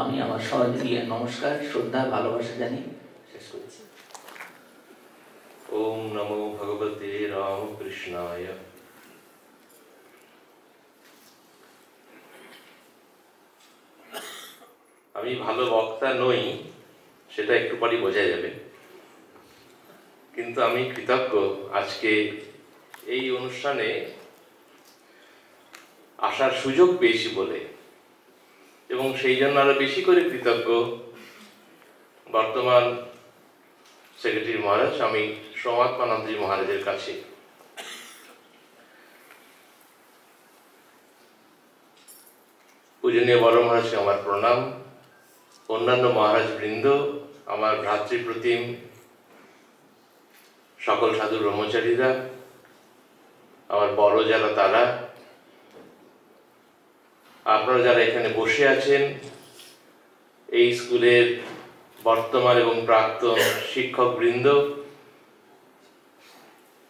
আমি আমার সহযোগী নমস্কার, শ্রদ্ধা, ভালোবাসা জানিয়ে শেষ করছি। ওম নমো ভগবতে রামকৃষ্ণায়। আমি ভালো বক্তা নই, সেটা একটু পরই বোঝা যাবে, কিন্তু আমি কৃতজ্ঞ আজকে এই অনুষ্ঠানে আসার সুযোগ পেয়েছি বলে, এবং সেই জন্য আরো বেশি করে কৃতজ্ঞ বর্তমান সেক্রেটারি মহারাজ স্বামী সৌমাত্মানন্দজি মহারাজের কাছে। পূজনীয় বড় মহারাজকে আমার প্রণাম, অন্যান্য মহারাজ বৃন্দ, আমার ভ্রাতৃপ্রতিম সকল সাধু ব্রহ্মচারীরা, আমার বড় যারা তারা, আপনারা যারা এখানে বসে আছেন, এই স্কুলের বর্তমান এবং প্রাক্তন শিক্ষক বৃন্দ,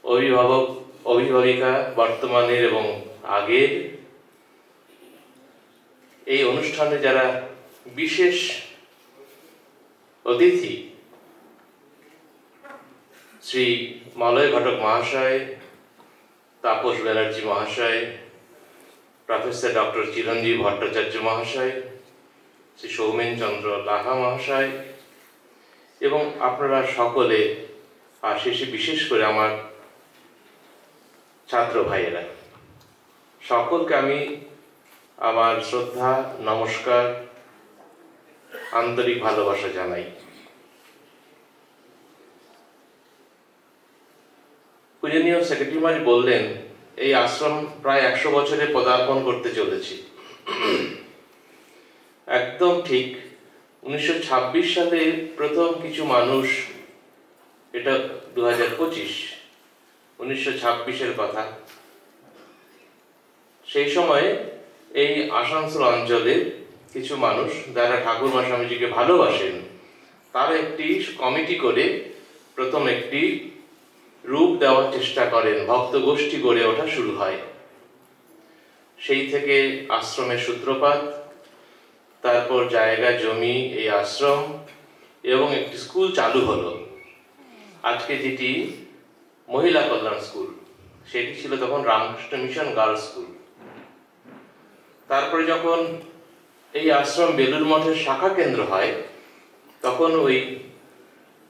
অভিভাবক অভিভাবিকা বর্তমানের এবং আগের, এই অনুষ্ঠানে যারা বিশেষ অতিথি, শ্রী মলয় ঘটক মহাশয়, তাপস ব্যানার্জি মহাশয়, প্রফেসর ডক্টর চিরঞ্জীব ভট্টাচার্য মহাশয়, শ্রী সৌমেন চন্দ্র লাহা মহাশয়, এবং আপনারা সকলে, আর শেষে বিশেষ করে আমার ছাত্র ভাইয়েরা, সকলকে আমি আমার শ্রদ্ধা, নমস্কার, আন্তরিক ভালোবাসা জানাই। পূজনীয় সেক্রেটারি মহারাজ বললেন, এই আশ্রম প্রায় 100 বছরে পদার্পণ করতে চলেছি। একদম ঠিক। 1926 সালে প্রথম কিছু মানুষ, এটা 2025, 1926-এর কথা, সেই সময় এই আসানসোল অঞ্চলে কিছু মানুষ যারা ঠাকুরমা স্বামীজিকে ভালোবাসেন, তারা একটি কমিটি করে প্রথম একটি রূপ দেওয়ার চেষ্টা করেন, ভক্ত গোষ্ঠী গড়ে ওঠা শুরু হয়। সেই থেকে আশ্রমের সূত্রপাত, তারপর জায়গা জমি এই আশ্রম এবং একটি স্কুল চালু হলো। আজকে যেটি মহিলা কল্যাণ স্কুল, সেটি ছিল তখন রামকৃষ্ণ মিশন গার্লস স্কুল। তারপরে যখন এই আশ্রম বেলুড় মঠের শাখা কেন্দ্র হয়, তখন ওই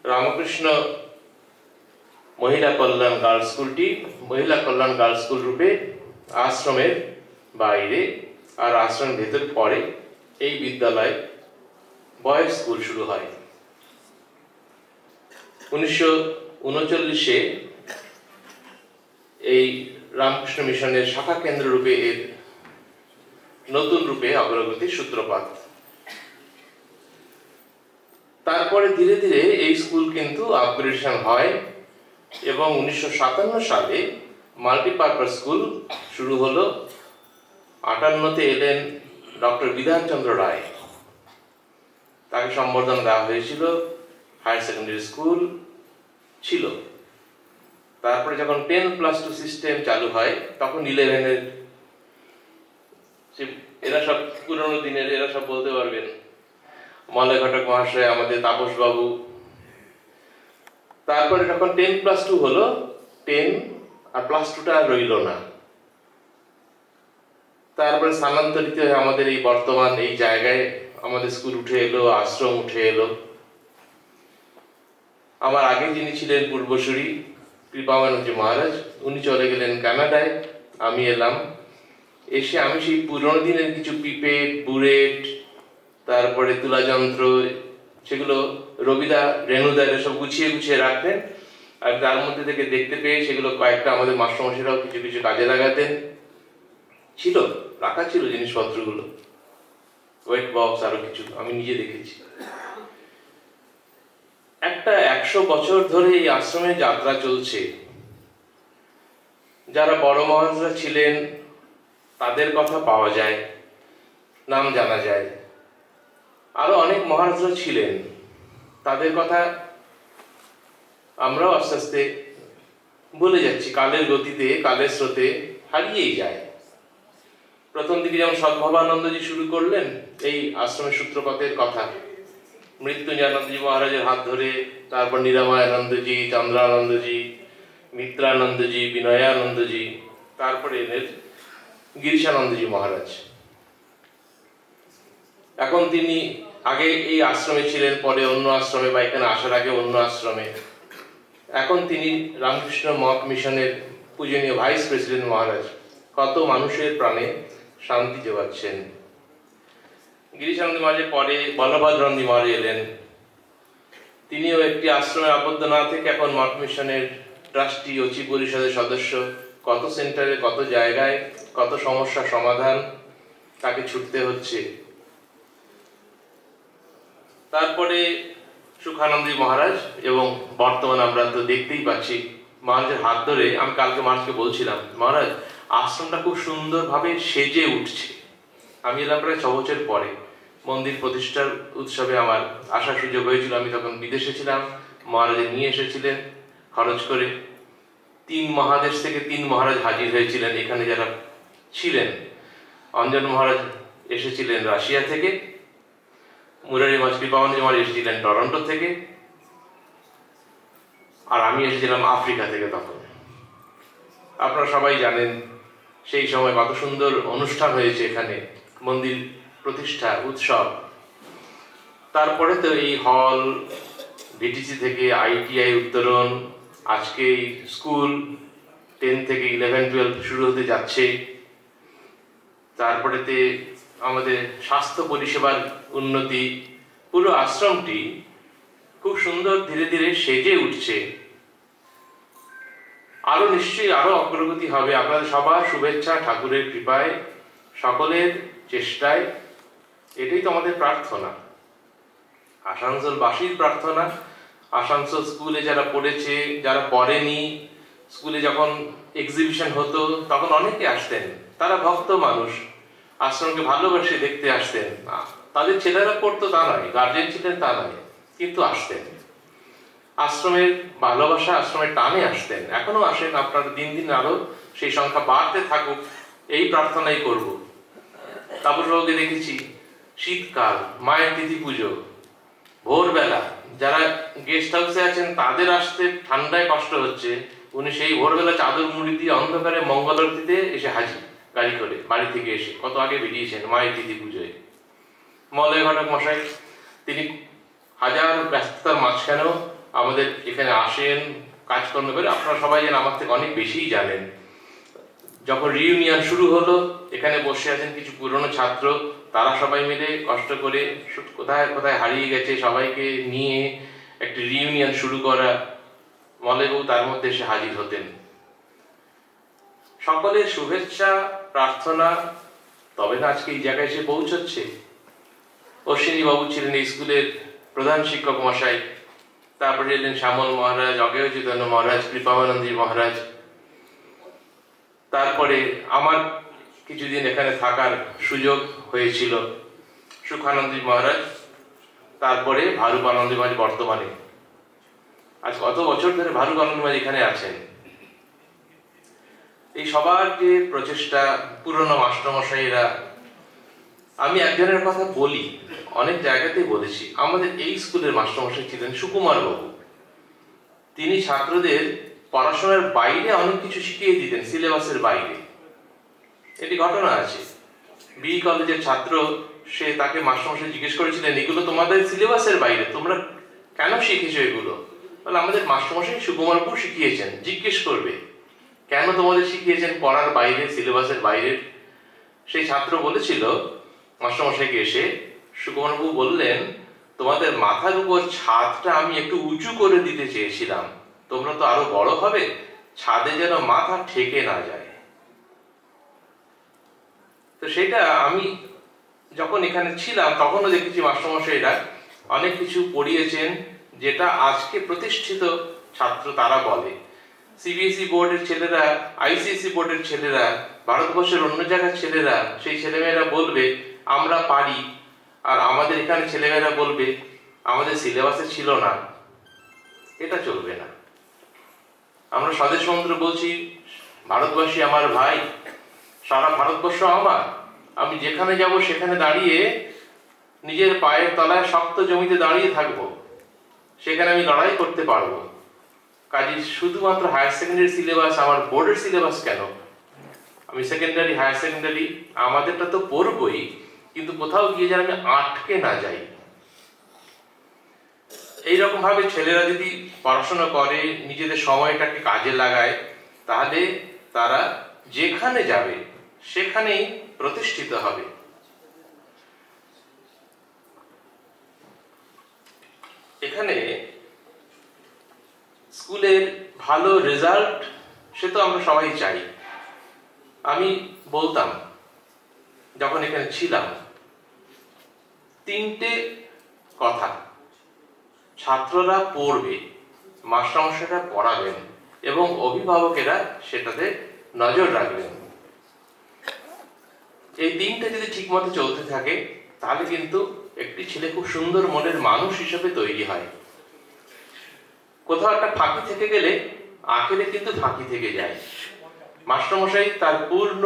রামকৃষ্ণ মহিলা কল্যাণ গার্লস স্কুলটি মহিলা কল্যাণ গার্লস স্কুল রূপে আশ্রমের বাইরে আর আশ্রমের ভেতর পরে এই বিদ্যালয় বয়েজ স্কুল শুরু হয়। 1939-এ এই রামকৃষ্ণ মিশনের শাখা কেন্দ্র রূপে এর নতুন রূপে অগ্রগতির সূত্রপাত। তারপরে ধীরে ধীরে এই স্কুল কিন্তু আপগ্রেডেশন হয় এবং 1957 সালে মাল্টিপারপাস স্কুল শুরু হলো। 58-তে এলেন ডক্টর বিধানচন্দ্র রায়, তাকে সম্বর্ধনা দেওয়া হয়েছিল, হায়ার সেকেন্ডারি স্কুল ছিল। তারপরে যখন 10+2 সিস্টেম চালু হয়, তখন 11-এর এরা সব পুরনো দিনের, এরা সব বলতে পারবেন, মলয় ঘটক মহাশয়, আমাদের তাপস বাবু। তারপরে যখন 10+2 হলো, 10 আর +2টা আর রইল না। তারপরে স্থানান্তরিত হয়ে আমাদের এই বর্তমান এই জায়গায় আমাদের স্কুল উঠে এলো, আশ্রম উঠে এলো। আমার আগে যিনি ছিলেন পূর্বসূরি কৃপামানন্দ মহারাজ, উনি চলে গেলেন কানাডায়, আমি এলাম। এসে আমি সেই পুরনো দিনের কিছু পিপেট, বুলেট, তারপরে তুলাযন্ত্র, সেগুলো রবিদা রেণুদা সব গুছিয়ে গুছিয়ে রাখতেন। আর তার মধ্যে থেকে দেখতে পেয়ে সেগুলো কয়েকটা আমাদের মাস্টারমশাইরাও কিছু কিছু কাজে লাগাতেন। ছিল রাখা ছিল জিনিসপত্রগুলো, ওয়েট বক্স, আরো কিছু আমি নিজে দেখেছি। একটা 100 বছর ধরে এই আশ্রমের যাত্রা চলছে। যারা বড় মহারাজরা ছিলেন তাদের কথা পাওয়া যায়, নাম জানা যায়। আরো অনেক মহারাজরা ছিলেন, তাদের কথা আমরাও আস্তে আস্তে ভুলে যাচ্ছি, কালের গতিতে, কালের স্রোতে হারিয়েই যায়। প্রথম দিকে যেমন সদ্ভাবানন্দজি শুরু করলেন এই আশ্রমের সূত্রপাতের কথা, মৃত্যুঞ্জয়ানন্দজি মহারাজের হাত ধরে, তারপর নিরাময়ানন্দজি, চন্দ্রানন্দজি, মিত্রানন্দজি, বিনয়ানন্দজি, তারপরে এলেন গিরিশানন্দজি মহারাজ। এখন তিনি আগে এই আশ্রমে ছিলেন, পরে অন্য আশ্রমে, বা এখানে আসার আগে অন্য আশ্রমে। এখন তিনি রামকৃষ্ণ মঠ মিশনের পূজনীয় ভাইস প্রেসিডেন্ট মহারাজ। কত মানুষের প্রাণে শান্তি যোগাচ্ছেন। গিরিশানন্দ মহারাজের পরে বলভদ্রনন্দী মহারাজ এলেন, তিনিও একটি আশ্রমে আবদ্ধ না থেকে এখন মঠ মিশনের ট্রাস্টি ও চিফ পরিষদের সদস্য। কত সেন্টারে, কত জায়গায়, কত সমস্যার সমাধান তাকে ছুটতে হচ্ছে। তারপরে সুখানন্দজি মহারাজ, এবং বর্তমানে আমরা তো দেখতেই পাচ্ছি মহারাজের হাত ধরে। আমি কালকে মহারাজকে বলছিলাম, মহারাজ আশ্রমটা খুব সুন্দরভাবে সেজে উঠছে। আমি এলাম প্রায় 6 বছর পরে। মন্দির প্রতিষ্ঠার উৎসবে আমার আসার সুযোগ হয়েছিল, আমি তখন বিদেশে ছিলাম। মহারাজে নিয়ে এসেছিলেন খরচ করে। 3 মহাদেশ থেকে 3 মহারাজ হাজির হয়েছিলেন এখানে যারা ছিলেন। অঞ্জন মহারাজ এসেছিলেন রাশিয়া থেকে, মুরারি মহারাজ, কৃপানন্দ মহারাজ এসেছিলেন টরন্টো থেকে, আর আমি এসেছিলাম আফ্রিকা থেকে। তখন আপনারা সবাই জানেন সেই সময় কত সুন্দর অনুষ্ঠান হয়েছে এখানে, মন্দির প্রতিষ্ঠা উৎসব। তারপরে তো এই হল, ভিটিসি থেকে ITI উত্তরণ, আজকে স্কুল 10 থেকে 11-12 শুরু হতে যাচ্ছে। তারপরেতে আমাদের স্বাস্থ্য পরিষেবার উন্নতি, পুরো আশ্রমটি খুব সুন্দর ধীরে ধীরে সেজে উঠছে। আরো নিশ্চয়ই আরো অগ্রগতি হবে। আপনাদের সবার শুভেচ্ছা, ঠাকুরের কৃপায়, সকলের চেষ্টায়, এটাই তো আমাদের প্রার্থনা, আসানসোলবাসীর প্রার্থনা। আসানসোল স্কুলে যারা পড়েছে, যারা পড়েনি, স্কুলে যখন এক্সিবিশন হতো তখন অনেকে আসতেন, তারা ভক্ত মানুষ, আশ্রমকে ভালোবাসে দেখতে আসতেন। তাদের ছেলেরা পড়তো তা নয়, গার্জেন ছিলেন তা নয়, কিন্তু আসতেন, আশ্রমের ভালোবাসা, আশ্রমের টানে আসতেন, এখনো আসেন। আপনারা দিন দিন আরো সেই সংখ্যা বাড়তে থাকুক এই প্রার্থনাই করব। তাপসবাবুকে দেখেছি শীতকাল, মায়ের তিথি পুজো, ভোরবেলা, যারা গেস্ট হাউসে আছেন তাদের আসতে ঠান্ডায় কষ্ট হচ্ছে, উনি সেই ভোরবেলা চাদর মুড়ি দিয়ে অন্ধকারে মঙ্গল আরতিতে এসে হাজির, গাড়ি করে বাড়ি থেকে এসে কত আগে বেরিয়েছেন মায়ের তিথি পুজোয়। মলয় ঘটক মশাই, তিনি হাজার ব্যস্ততার মাঝখানেও আমাদের এখানে আসেন, কাজকর্ম করে। আপনারা সবাই যেন আমার থেকে অনেক বেশিই জানেন। যখন রিইউনিয়ন শুরু হলো, এখানে বসে আছেন কিছু পুরনো ছাত্র, তারা সবাই মিলে কষ্ট করে কোথায় কোথায় হারিয়ে গেছে সবাইকে নিয়ে একটি রিইউনিয়ন শুরু করা। মলয়বাবু তার মধ্যে এসে হাজির হতেন। সকলের শুভেচ্ছা প্রার্থনা, তবে না আজকে এই জায়গায় এসে পৌঁছচ্ছে। অশ্বিনী বাবু ছিলেন এই স্কুলের প্রধান শিক্ষক মশাই, তারপরে এলেন শ্যামল মহারাজ, অগেয় চৈতন্য মহারাজ, কৃপামানন্দী মহারাজ। তারপরে আমার কিছুদিন এখানে থাকার সুযোগ হয়েছিল, সুখানন্দী মহারাজ, তারপরে ভারুকানন্দী মহারাজ বর্তমানে। আজ কত বছর ধরে ভারুকানন্দী মহারাজ এখানে আছেন। এই সবার যে প্রচেষ্টা, পুরনো মাস্টারমশাইরা, আমি একজনের কথা বলি, অনেক জায়গাতেই বলেছি, আমাদের এই স্কুলের মাস্টারমশাই ছিলেন সুকুমার বাবু। তিনি ছাত্রদের পড়াশোনার বাইরে অনেক কিছু শিখিয়ে দিতেন, সিলেবাসের বাইরে। এটি ঘটনা আছে। বি কলেজের ছাত্র, সে তাকে মাস্টারমশাই জিজ্ঞেস করেছিলেন, এগুলো তোমাদের সিলেবাসের বাইরে, তোমরা কেন শিখেছো এগুলো? বলে, আমাদের মাস্টারমশাই সুকুমার বাবু শিখিয়েছেন। জিজ্ঞেস করবে কেন তোমাদের শিখিয়েছেন পড়ার বাইরে, সিলেবাসের বাইরে? সেই ছাত্র বলেছিল মাস্টারমশাইকে এসে, সুকুমার বাবু বললেন, তোমাদের মাথার উপর ছাদটা আমি একটু উঁচু করে দিতে চেয়েছিলাম, তোমরা তো আরো বড় হবে, ছাদে যেন মাথা ঠেকে না যায়। তো সেটা আমি যখন এখানে ছিলাম তখনও দেখেছি মাস্টারমশাইরা অনেক কিছু পড়িয়েছেন, যেটা আজকে প্রতিষ্ঠিত ছাত্র তারা বলে। সিবিএসই বোর্ডের ছেলেরা, আইসিএসই বোর্ডের ছেলেরা, ভারতবর্ষের অন্য জায়গার ছেলেরা, সেই ছেলেমেয়েরা বলবে আমরা পারি, আর আমাদের এখানে ছেলেমেয়েরা বলবে আমাদের সিলেবাসে ছিল না। এটা চলবে না। আমরা স্বদেশ মন্ত্র বলছি, ভারতবাসী আমার ভাই, সারা ভারতবর্ষ আমার, আমি যেখানে যাব সেখানে দাঁড়িয়ে নিজের পায়ের তলায় শক্ত জমিতে দাঁড়িয়ে থাকবো, সেখানে আমি লড়াই করতে পারবো। কাজে শুধুমাত্র হায়ার সেকেন্ডারি সিলেবাস, আমার বোর্ডের সিলেবাস কেন, আমি সেকেন্ডারি হায়ার সেকেন্ডারি আমাদেরটা তো পড়বই, কিন্তু কোথাও গিয়ে যেন আমি আটকে না যাই। এইরকম ভাবে ছেলেরা যদি পড়াশোনা করে, নিজেদের সময়টাকে কাজে লাগায়, তাহলে তারা যেখানে যাবে সেখানেই প্রতিষ্ঠিত হবে। এখানে স্কুলের ভালো রেজাল্ট, সে তো আমরা সবাই চাই। আমি বলতাম যখন এখানে ছিলাম, তিনটে কথা, ছাত্ররা পড়বে, মাস্টারমশাইরা পড়াবেন এবং অভিভাবকেরা সেটাতে নজর রাখবেন। এই তিনটে যদি ঠিক মতো চলতে থাকে, তাহলে কিন্তু একটি ছেলে খুব সুন্দর মনের মানুষ হিসেবে তৈরি হয়। কোথাও একটা ফাঁকি থেকে গেলে আখেরে কিন্তু ফাঁকি থেকে যায়। মাস্টারমশাই তার পূর্ণ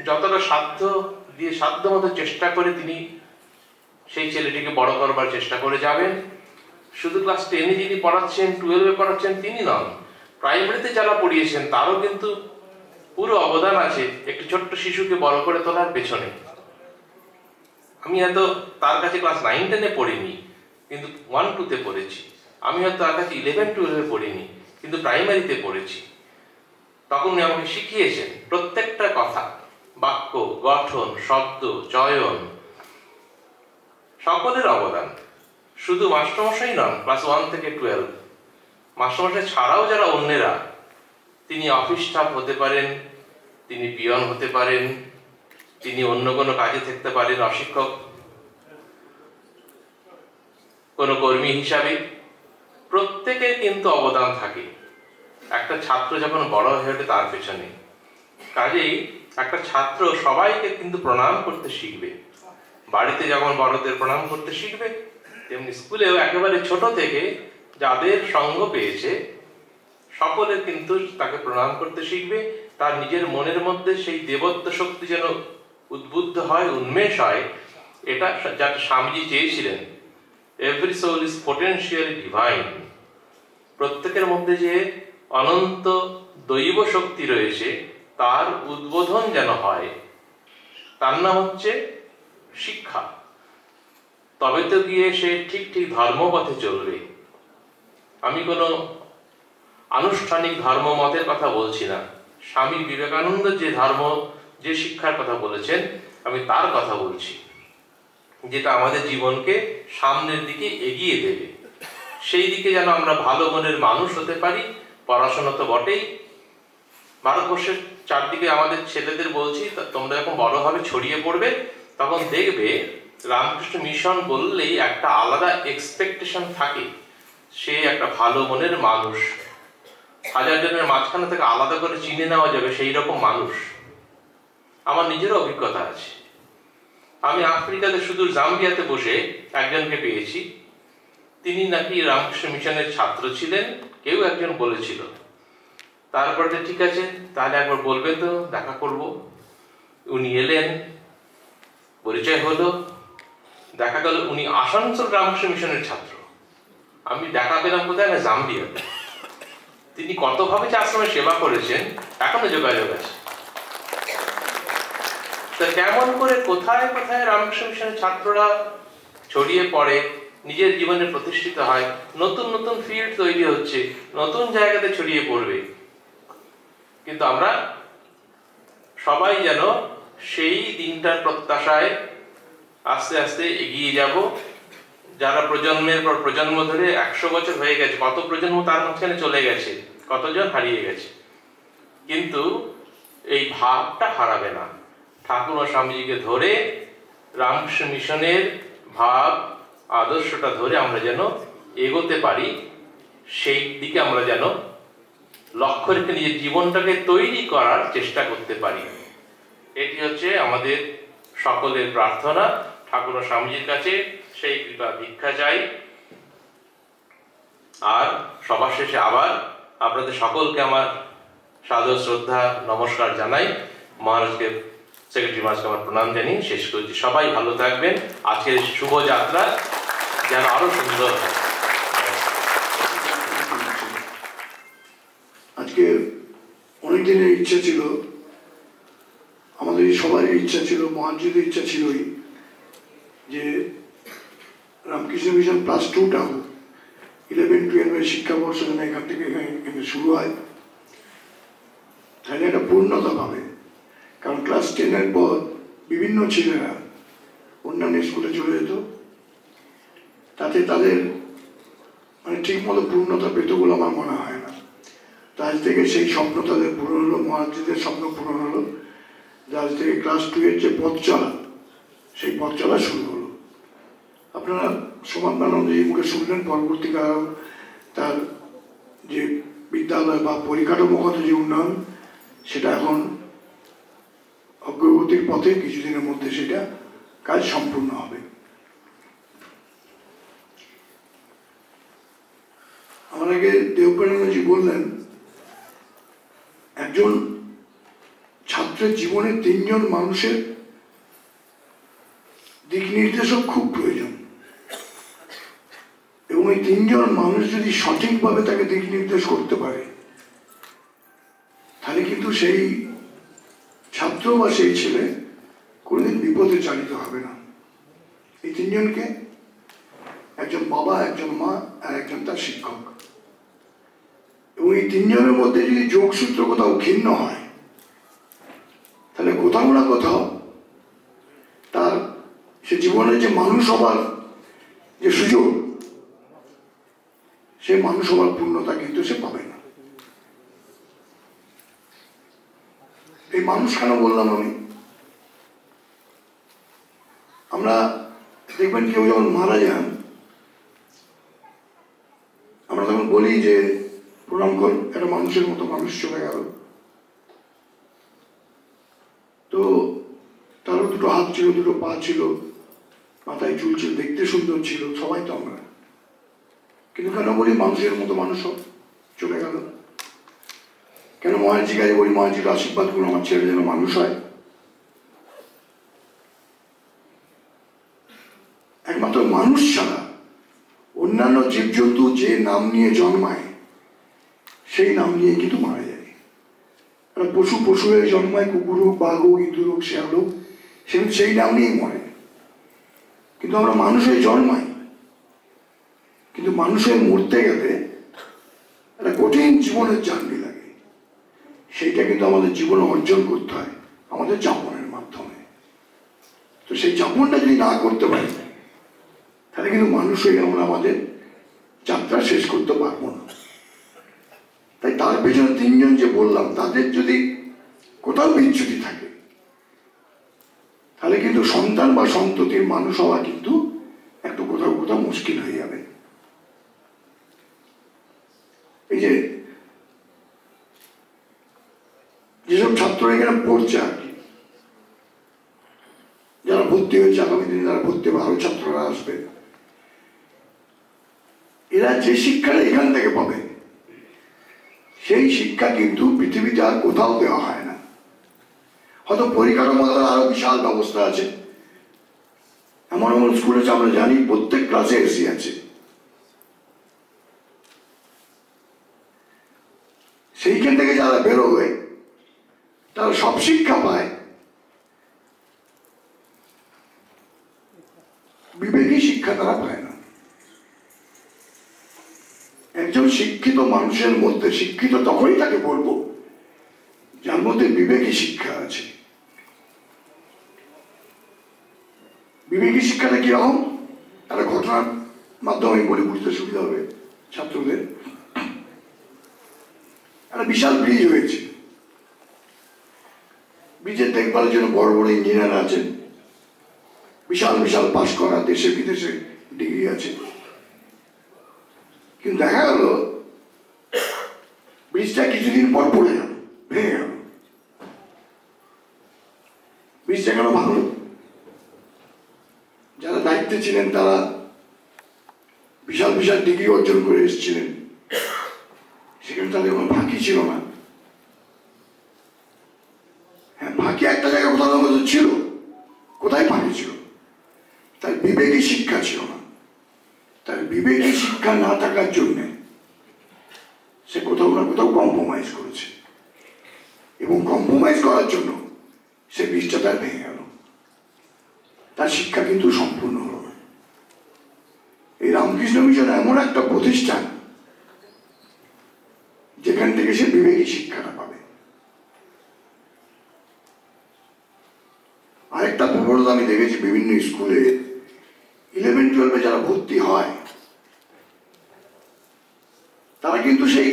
যতটা সাধ্য দিয়ে সাধ্য মতো চেষ্টা করে তিনি সেই ছেলেটিকে বড় করবার চেষ্টা করে যাবেন। শুধু ক্লাস 10-এ যিনি পড়াচ্ছেন, 12-এ পড়াচ্ছেন তিনি নন, প্রাইমারিতে যারা পড়িয়েছেন তারও কিন্তু পুরো অবদান আছে একটি ছোট্ট শিশুকে বড় করে তোলার পেছনে। আমি হয়তো তার কাছে ক্লাস 9-10-এ পড়িনি, কিন্তু 1-2-তে পড়েছি। আমি হয়তো তার কাছে 11-12-এ পড়িনি, কিন্তু প্রাইমারিতে পড়েছি। তখন উনি আমাকে শিখিয়েছেন প্রত্যেকটা কথা, বাক্য গঠন, শব্দ চয়ন, সকলের অবদান। শুধু মাস্টারমশাই নন, ক্লাস 1 থেকে 12, মাস্টারমশাই ছাড়াও যারা অন্যেরা, তিনি অফিস স্টাফ হতে পারেন, তিনি পিয়ন হতে পারেন, তিনি অন্য কোনো কাজে থাকতে পারেন, অশিক্ষক কোনো কর্মী হিসাবে, প্রত্যেকের কিন্তু অবদান থাকে একটা ছাত্র যখন বড় হয়ে ওঠে তার পেছনে। কাজেই একটা ছাত্র সবাইকে কিন্তু প্রণাম করতে শিখবে। বাড়িতে যখন বড়দের প্রণাম করতে শিখবে, তেমনি স্কুলেও একেবারে ছোট থেকে যাদের সঙ্গ পেয়েছে সকলে কিন্তু তাকে প্রণাম করতে শিখবে। তার নিজের মনের মধ্যে সেই দেবত্ব শক্তি যেন উদ্বুদ্ধ হয়, উন্মেষ হয়, এটা যা স্বামীজি চেয়েছিলেন। Every soul is potentially divine. প্রত্যেকের মধ্যে যে অনন্ত দৈব শক্তি রয়েছে তার উদ্বোধন যেন হয়, তার নাম হচ্ছে শিক্ষা। তবে তো গিয়ে সে ঠিক ঠিক ধর্মপথে চলবে। আমি কোনো আনুষ্ঠানিক ধর্ম মতের কথা বলছি না। স্বামী বিবেকানন্দ যে শিক্ষার কথা বলেছেন আমি তার কথা বলছি, যেটা আমাদের জীবনকে সামনের দিকে এগিয়ে দেবে। সেই দিকে যেন আমরা ভালো মনের মানুষ হতে পারি। পড়াশোনা তো বটেই, ভারতবর্ষের চারদিকে আমাদের ছেলেদের বলছি, তোমরা যখন বড় হবে ছড়িয়ে পড়বে তখন দেখবে রামকৃষ্ণ মিশন বললেই একটা আলাদা এক্সপেকটেশন থাকে, সে একটা ভালো মনের মানুষ, হাজার জনের মাঝখানে থেকে আলাদা করে চিনে নেওয়া যাবে সেই রকম মানুষ। আমার নিজেরও অভিজ্ঞতা আছে। আমি আফ্রিকাতে সুদূর জাম্বিয়াতে বসে একজনকে পেয়েছি, তিনি নাকি রামকৃষ্ণ মিশনের ছাত্র ছিলেন, কেউ একজন বলেছিল। তারপরে ঠিক আছে তাহলে একবার বলবেন তো, দেখা করব। উনি এলেন, পরিচয় হলো, দেখা গেল উনি আসানসোল রামকৃষ্ণ মিশনের ছাত্র। আমি দেখা পেলাম কোথায় না, জাম্বিয়াতে। তিনি কতভাবে যে আশ্রমে সেবা করেছেন এখনো যোগাযোগ আছে। তা কেমন করে কোথায় কোথায় রামকৃষ্ণ মিশনের ছাত্ররা ছড়িয়ে পড়ে, নিজের জীবনে প্রতিষ্ঠিত হয়, নতুন নতুন ফিল্ড তৈরি হচ্ছে, নতুন জায়গাতে ছড়িয়ে পড়বে। কিন্তু আমরা সবাই যেন সেই দিনটার প্রত্যাশায় আস্তে আস্তে এগিয়ে যাব। যারা প্রজন্মের পর প্রজন্ম ধরে 100 বছর হয়ে গেছে, কত প্রজন্ম তার মাঝখানে চলে গেছে, কতজন হারিয়ে গেছে, কিন্তু এই ভাবটা হারাবে না। ঠাকুর ও স্বামীজিকে ধরে রামকৃষ্ণ মিশনের ভাব আদর্শটা ধরে আমরা যেন এগোতে পারি, সেই দিকে আমরা যেন লক্ষ্য রেখে নিজের জীবনটাকে তৈরি করার চেষ্টা করতে পারি। এটি হচ্ছে আমাদের সকলের প্রার্থনা। ঠাকুর ও স্বামীজির কাছে সেই কৃপা ভিক্ষা চাই। আর সবার শেষে আবার আপনাদের সকলকে আমার সাদর শ্রদ্ধা নমস্কার জানাই। মহারাজকে, সেক্রেটারি মহারাজকে আমার প্রণাম জানিয়ে শেষ করছি। সবাই ভালো থাকবেন। আজকের শুভযাত্রা যেন আরো সুন্দর হয়। আজকে অনেক দিনের ইচ্ছা ছিল, আমাদের সবারই ইচ্ছা ছিল, মহারাজের ইচ্ছা ছিলই যে রামকৃষ্ণ মিশন +2টা হোক। 11-12 শিক্ষাবর্ষ যেন এখান থেকে এখানে শুরু হয়, তাহলে একটা পূর্ণতা পাবে। কারণ ক্লাস 10-এর পর বিভিন্ন ছেলেরা অন্যান্য স্কুলে চলে যেত, তাতে তাদের মানে ঠিক মতো পূর্ণতা পেত বলে আমার মনে হয় না। আজ থেকে সেই স্বপ্ন তাদের পূরণ হলো, মহারাজদের স্বপ্ন পূরণ হলো। আজ থেকে ক্লাস 2-এর যে পথ চলা, সেই পথ চলা শুরু হলো। আপনারা সমানবানন্দজির মুখে শুনলেন, পরবর্তীকাল তার যে বিদ্যালয় বা পরিকাঠামোগত যে উন্নয়ন, সেটা এখন অগ্রগতির পথে, কিছুদিনের মধ্যে সেটা কাজ সম্পূর্ণ হবে। আমার আগে দেবপ্রাণজি বললেন, একজন ছাত্রের জীবনে 3 জন মানুষের দিক নির্দেশক খুব প্রয়োজন, এবং এই 3 জন মানুষ যদি সঠিকভাবে তাকে দিক নির্দেশ করতে পারে, তাহলে কিন্তু সেই ছাত্র বা সেই ছেলে কোনোদিন বিপদে চালিত হবে না। এই 3 জনকে, একজন বাবা, একজন মা, আর একজন তার শিক্ষক। এবং এই 3 জনের মধ্যে যদি যোগসূত্র কোথাও ভিন্ন হয়, তাহলে কোথাও না কোথাও তার সে জীবনের যে মানুষ হবার যে সুযোগ, সে মানুষ হবার পূর্ণতা কিন্তু সে পাবে না। এই মানুষ কেন বললাম আমি? আমরা দেখবেন কেউ যখন মারা যান, আমরা তখন বলি যে প্রণাম কর, একটা মানুষের মতো মানুষ চলে গেল। তো তারও 2 হাত ছিল, 2 পা ছিল, মাথায় চুল ছিল, দেখতে সুন্দর ছিল, সবাই তো আমরা। কিন্তু কেন বলি মানুষের মতো মানুষও চলে গেল? কেন মহারাজজির কাছে বলি মহারাজজির আশীর্বাদ করুন আমার ছেলে যেন মানুষ হয়? একমাত্র মানুষ ছাড়া অন্যান্য জীবজন্তু যে নাম নিয়ে জন্মায় সেই নাম নিয়ে কিন্তু মারা যায়। একটা পশু পশু হয়ে জন্মায়, কুকুর হোক, বাঘ হোক, ইঁদুর হোক, শেয়াল হোক, সে সেই নাম নিয়েই মরে। কিন্তু আমরা মানুষ হয়ে জন্মাই, কিন্তু মানুষ হয়ে মরতে গেলে একটা কঠিন জীবনের জার্নি লাগে। সেইটা কিন্তু আমাদের জীবনে অর্জন করতে হয় আমাদের যাপনের মাধ্যমে। তো সেই যাপনটা যদি না করতে পারি তাহলে কিন্তু মানুষ হয়ে আমরা আমাদের যাত্রা শেষ করতে পারবো না। তাই তার পেছনে তিনজন যে বললাম, তাদের যদি কোথাও বিচ্যুতি থাকে তাহলে কিন্তু সন্তান বা সন্ততির মানুষ হওয়া কিন্তু একটু কোথাও কোথাও মুশকিল হয়ে যাবে। এই যে যেসব ছাত্ররা এখানে পড়ছে আর কি, যারা ভর্তি হয়েছে, আগামী দিনে যারা ভর্তি হবে, আরো ছাত্ররা আসবে, এরা যে শিক্ষাটা এখান থেকে পাবে সেই শিক্ষা কিন্তু পৃথিবীতে আর কোথাও দেওয়া হয় না। হয়তো পরিকাঠামোগত আরো বিশাল ব্যবস্থা আছে, এমন এমন স্কুল আছে আমরা জানি প্রত্যেক ক্লাসে এসি আছে। সেইখান থেকে যারা বেরোবে তারা সব শিক্ষা পায়, বিবেকী শিক্ষা তারা পায় না। একজন শিক্ষিত মানুষের মধ্যে, শিক্ষিত তখনই তাকে বলবো যার মধ্যে বিবেকী শিক্ষা আছে। বিবেকী শিক্ষাটা কিরকম? একটা ঘটনার মাধ্যমে আমি বলে বুঝতে সুবিধা হবে ছাত্রদের। একটা বিশাল ব্রিজ হয়েছে, ব্রিজের দেখভালের জন্য বড় বড় ইঞ্জিনিয়ার আছেন, বিশাল বিশাল পাশ করা, দেশে বিদেশে ডিগ্রি আছে। কিন্তু দেখা গেল ব্রিজটা কিছুদিন পর পড়ে গেল, ভেঙে গেল। ব্রিজটা কেন ভাঙল? যারা দায়িত্বে ছিলেন তারা বিশাল বিশাল ডিগ্রি অর্জন করে এসেছিলেন, সেখানে তাদের কোনো ফাঁকি ছিল না। হ্যাঁ, ফাঁকি একটা জায়গায় কোথাও না কোথাও ছিল, কোথায় ফাঁকি ছিল? তার বিবেকী শিক্ষা ছিল না। তার বিবেকী শিক্ষা না থাকার জন্য সে কোথাও না কোথাও কম্প্রোমাইজ করেছে, এবং কম্প্রোমাইজ করার জন্য সে ব্রিজটা তার ভেঙে গেল। তার শিক্ষা কিন্তু সম্পূর্ণ হল না। এই রামকৃষ্ণ মিশন এমন একটা প্রতিষ্ঠান যেখান থেকে সে বিবেকী শিক্ষাটা পাবে। আরেকটা প্রবণতা আমি দেখেছি বিভিন্ন স্কুলে, 11-12 যারা ভর্তি হয় তারা কিন্তু সেই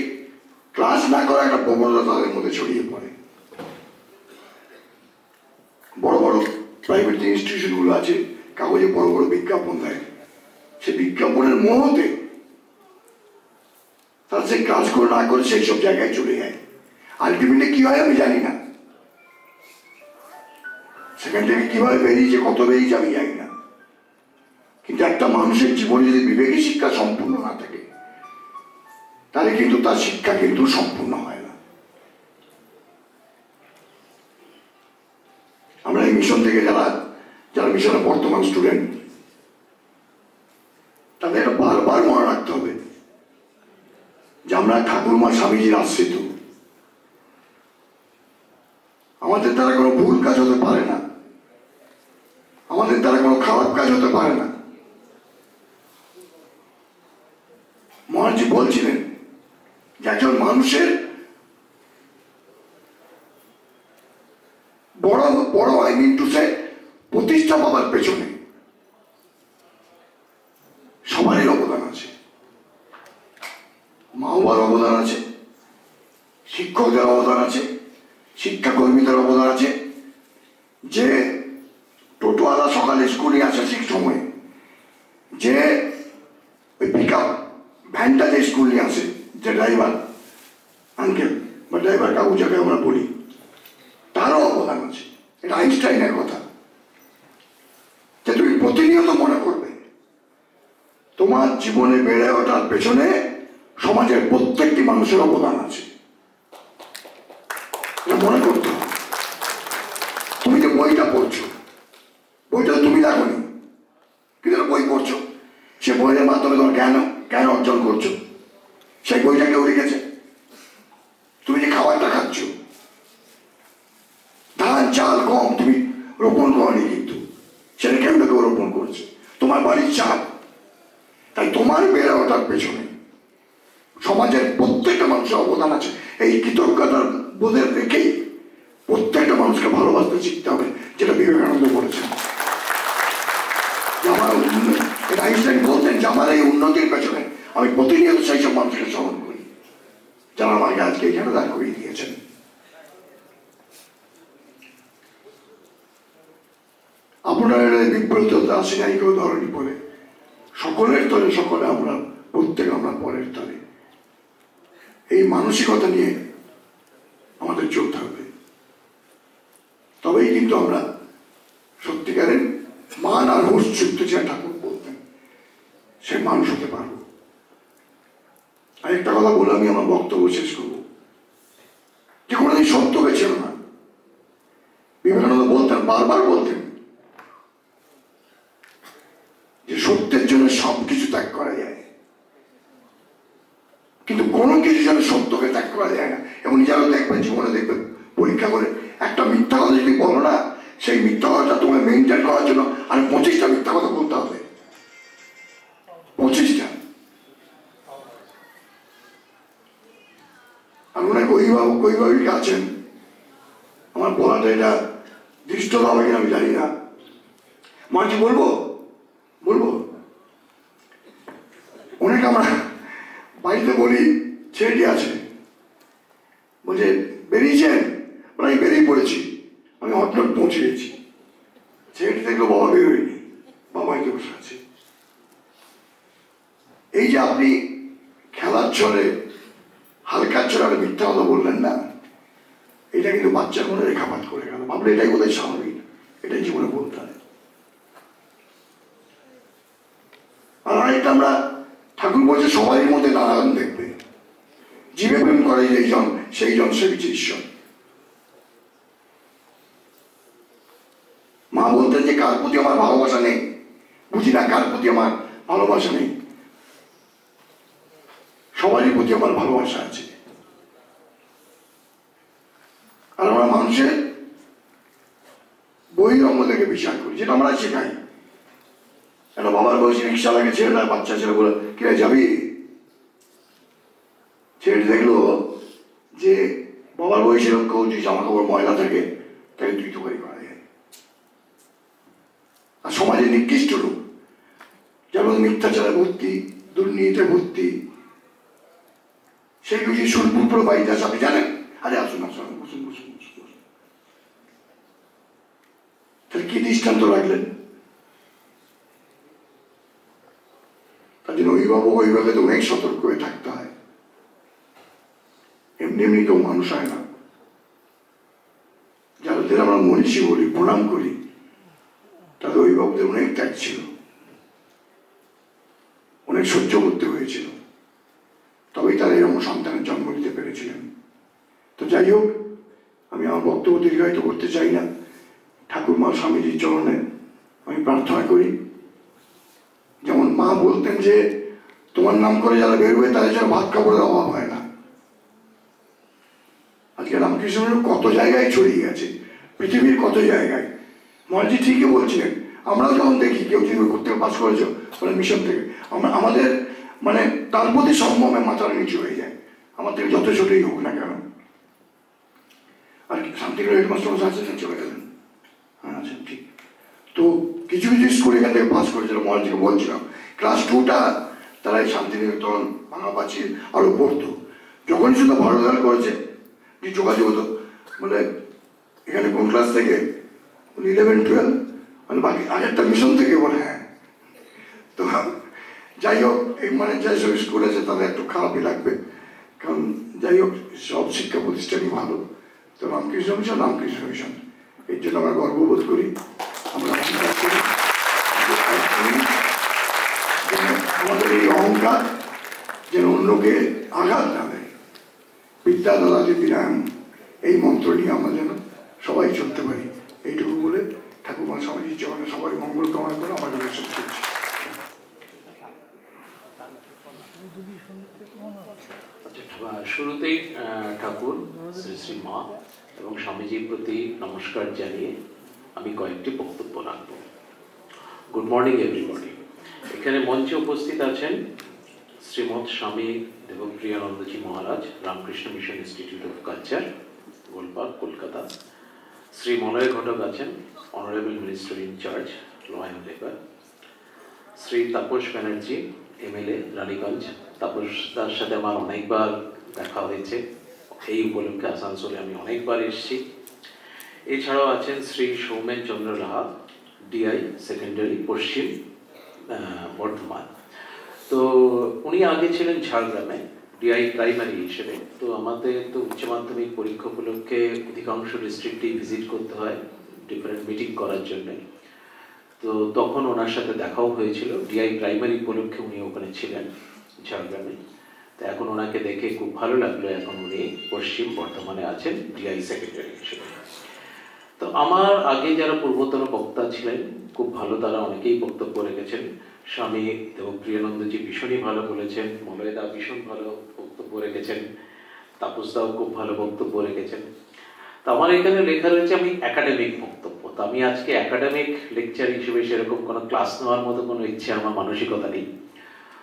ক্লাস না করা একটা প্রবণতা তাদের মধ্যে ছড়িয়ে পড়ে। বড় বড় প্রাইভেট যে ইনস্টিটিউশনগুলো আছে, কাগজে বড় বড় বিজ্ঞাপন দেয়, সেই বিজ্ঞাপনের মোহতে তারা সেই ক্লাসগুলো না করে সেই সব জায়গায় চলে যায়। আলটিমেটলি কি হয় আমি জানি না, সেখান থেকে কিভাবে বেরিয়েছে, কত বেরিয়েছে আমি জানি না। কিন্তু একটা মানুষের জীবনে যদি বিবেকী শিক্ষা সম্পূর্ণ না থাকে তাহলে কিন্তু তার শিক্ষা কিন্তু সম্পূর্ণ হয় না। আমরা এই মিশন থেকে যারা যারা মিশনের বর্তমান স্টুডেন্ট, তাদের বারবার মনে রাখতে হবে যে আমরা ঠাকুরমা স্বামীজির আশ্রিত। আমাদের দ্বারা কোনো ভুল কাজ হতে পারে না, আমাদের দ্বারা কোনো খারাপ কাজ হতে পারে না। মহারাজজি বলছিলেন যে একজন মানুষের বড় বড় আই মিন টু সে প্রতিষ্ঠা পাবার পেছনে সবারই অবদান আছে। মা বাবার অবদান আছে, শিক্ষকদের অবদান আছে, শিক্ষাকর্মীদের অবদান আছে। যে টোটোওয়ালা সকালে স্কুলে আসে ঠিক সময়ে, যে ওই পিক আপ ভ্যানটা যে স্কুল নিয়ে আসে, যে ড্রাইভার আঙ্কেল বা ড্রাইভার কাকু যাকে আমরা বলি, তারও অবদান আছে। এটা আইনস্টাইনের কথা, যে তুমি প্রতিনিয়ত মনে তোমার জীবনে বেড়ে ওঠার পেছনে সমাজের প্রত্যেকটি মানুষের অবদান আছে, মনে করতে হবে। তুমি যে বইটা পড়ছো, বইটা তুমি দেখোনি, কিন্তু বই পড়ছো, সে বইয়ের মাধ্যমে তোমার জ্ঞান অর্জন করছো, সেই বইটা কেউ লিখেছে। তুমি যে খাবারটা খাচ্ছ, ধান চাল গম তুমি রোপণ করনি, কিন্তু সেটা কেউ না কেউ রোপণ করছে, তোমার বাড়ির চাল। তাই তোমার বেড়ে ওঠার পেছনে সমাজের প্রত্যেকটা মানুষের অবদান আছে। এই কৃতজ্ঞতার বোধের রেখেই প্রত্যেকটা মানুষকে ভালোবাসতে শিখতে হবে, যেটা বিবেকানন্দ বলেছেন। আইনস্টাইন বলতেন যে আমার এই উন্নতির পেছনে আমি প্রতিনিয়ত সেই সব মানুষকে স্মরণ করি যারা আমাকে আজকে এখানে দাঁড় করিয়ে দিয়েছেন। আপনারা বিব্রত আসি নাই কেউ ধরনি বলে, সকলের তলে সকলে আমরা, প্রত্যেক আমরা পরের তলে। এই মানসিকতা নিয়ে আমাদের চলতে হবে, তবেই কিন্তু আমরা সত্যিকারের মান আর হুঁশ যুক্ত যে ঠাকুর বলতেন সে মানুষ হতে পারবো। আর একটা কথা বলে আমি আমার বক্তব্য শেষ করবো, যে কোনোদিন সত্যকে ছিল না। বিবেকানন্দ বলতেন, বারবার বলতেন যে সত্যের জন্য সবকিছু ত্যাগ করা যায়, কিন্তু কোনো কিছু যেন সত্যকে ত্যাগ করা যায় না। এবং নিজেরা দেখবেন, জীবনে দেখবেন, পরীক্ষা করে একটা মিথ্যা কথা যদি বলো না, সেই মিথ্যা কথাটা তোমাকে মেনটেন করার জন্য আর 25টা মিথ্যা কথা বলতে হবে, 25টা। আর অনেক অভিভাবক আছেন, আমার বলাটা এটা দৃষ্ট হবে কিনা আমি জানি না, মাঝে বলবো অনেক আমরা বাড়িতে বলি, ছেলেটি আছে বলছে বেরিয়েছেন, আমি বেরিয়ে পড়েছি, আমি হটনট পৌঁছে গেছি। ছেলেটি দেখলো বাবা বেরোয়নি, বাবা এতে বসে আছে। এই যে আপনি খেলার ছলে, হালকার ছলে একটা মিথ্যা কথা বললেন না, এটা কিন্তু বাচ্চার মনে রেখাপাত করে গেল, ভাবলে এটাই বোধহয় স্বাভাবিক, এটাই জীবনে বলতে হয়। আর আরেকটা, আমরা ঠাকুর বলছে সবাই মধ্যে নারায়ণ দেখবে, জীবে প্রেম করে যেইজন সেই জন সেবিছে ঈশ্বর। মা বলতেন যে কার প্রতি আমার ভালোবাসা নেই, বুঝি না কার প্রতি আমার ভালোবাসা নেই, সবারই প্রতি আমার ভালোবাসা আছে। আর আমরা মানুষের বহিরঙ্গ থেকে বিচার করি, যেটা আমরা শেখাই। একটা বাবার বয়সী রিক্সা লাগে, ছেলেটা বাচ্চা ছেলে বলে কে যাবি, ছেলেটি দেখলো যে বাবার বয়সী লোক কেউ যদি জামা কাপড় ময়লা থাকে তাকে তুই তোকারি করা যায়। আর সমাজে নিকৃষ্ট লোক, যেমন মিথ্যাচারে ভর্তি, দুর্নীতিতে ভর্তি, সেই বুঝি সুরপুর বাড়িতে আছে, আপনি জানেন, আরে আসুন আসুন বসুন বসুন বসুন, তাহলে কি দৃষ্টান্ত রাখলেন? তার জন্য অভিভাবককে অনেক সতর্ক হয়ে থাকতে হয়। এমনি এমনি কেউ মানুষ হয় না। যাদের আমরা মনীষী বলি, প্রণাম করি, তাদের অভিভাবকদের অনেক ত্যাগ ছিল, অনেক সহ্য করতে হয়েছিল, তবেই তারা এরকম সন্তানের জন্ম দিতে পেরেছিলেন। তো যাই হোক, আমি আমার বক্তব্য দীর্ঘায়িত করতে চাই না। ঠাকুরমা স্বামীজির চরণে আমি প্রার্থনা করি, যেমন মা বলতেন যে তোমার নাম করে যারা বেরোবে তাদের যেন ভাত কাপড়ের অভাব হয় না। আজকে রামকৃষ্ণ কত জায়গায় ছড়িয়ে গেছে, পৃথিবীর কত জায়গায়। মহারাজি ঠিকই বলছিলেন, আমরাও যখন দেখি কেউ যদি করতে পাস করেছো মানে মিশন থেকে, আমাদের মানে তার প্রতি সম্ভ্রমে মাথাটা নিচু হয়ে যায়, আমার থেকে যত ছোটই হোক না কেন। আর শান্তিগুলো হেডমাস্টার আছেন, চলে গেলেন, হ্যাঁ আছেন, ঠিক। তো কিছু কিছু স্কুল এখান থেকে পাস করেছিল, মহারাজিকে বলছিলাম ক্লাস 2টা তারা এই শান্তিনিকেতন, ভাঙাপাচি আরও পড়তো। যখনই শুধু ভালো রেজাল্ট করেছে যে যোগাযোগ হতো, মানে এখানে কোন ক্লাস থেকে, 11, 12, মানে বাকি আগেরটা মিশন থেকে বলে। হ্যাঁ, তো যাই হোক, এই মানে যাই সব স্কুল আছে তাদের একটু খারাপই লাগবে, কারণ যাই হোক সব শিক্ষা প্রতিষ্ঠানই ভালো। তো রামকৃষ্ণ মিশন, রামকৃষ্ণ মিশন, এর জন্য আমরা গর্ববোধ করি। আমরা আমাদের আঘাত যেন অন্যকে আঘাত না দেয়। বিদ্যা দাদাতে বিরাম, এই মন্ত্র নিয়ে আমরা যেন সবাই চলতে পারি, এইটুকু বলে ঠাকুরমা স্বামীজির চরণে সবাই মঙ্গল কামনা করে আমাদের শেষ করছি। শুরুতেই ঠাকুর শ্রী শ্রী মা এবং স্বামীজির প্রতি নমস্কার জানিয়ে আমি কয়েকটি বক্তব্য রাখব। Good morning everybody. এখানে মঞ্চে উপস্থিত আছেন Shrimat Swami Debapriyanandaji Maharaj, Ramakrishna mission institute of culture, Golpark, Kolkata. Shri Malay Ghatak আছেন, honourable minister in charge law and labour. Shri Tapas Banerjee, MLA, Raniganj. তাপসদার সাথে আমার অনেকবার দেখা হয়েছে, এই উপলক্ষে আসানসোলে আমি অনেকবার এসেছি। এছাড়াও আছেন শ্রী সৌমেন চন্দ্র লাহা, ডিআই সেকেন্ডারি, পশ্চিম বর্ধমান। তো উনি আগে ছিলেন ঝাড়গ্রামে ডিআই প্রাইমারি হিসেবে। তো আমাদের তো উচ্চ মাধ্যমিক পরীক্ষা উপলক্ষে অধিকাংশ ডিস্ট্রিক্টেই ভিজিট করতে হয় ডিফারেন্ট মিটিং করার জন্য। তো তখন ওনার সাথে দেখাও হয়েছিল, ডিআই প্রাইমারি উপলক্ষে উনি ওখানে ছিলেন ঝাড়গ্রামে। তো এখন ওনাকে দেখে খুব ভালো লাগলো, এখন উনি পশ্চিম বর্ধমানে আছেন ডিআই সেক্রেটারি হিসেবে। তো আমার আগে যারা পূর্বতন বক্তা ছিলেন খুব ভালো, তারা অনেকেই বক্তব্য রেখেছেন। স্বামী দেবপ্রিয়ানন্দজি ভীষণই ভালো বলেছেন, মলয়দা ভীষণ ভালো বক্তব্য রেখেছেন, তাপসদাও খুব ভালো বক্তব্য রেখেছেন। তো আমার এখানে লেখা রয়েছে আমি একাডেমিক বক্তব্য। তো আমি আজকে একাডেমিক লেকচার হিসেবে সেরকম কোনো ক্লাস নেওয়ার মতো কোনো ইচ্ছে আমার মানসিকতা নেই।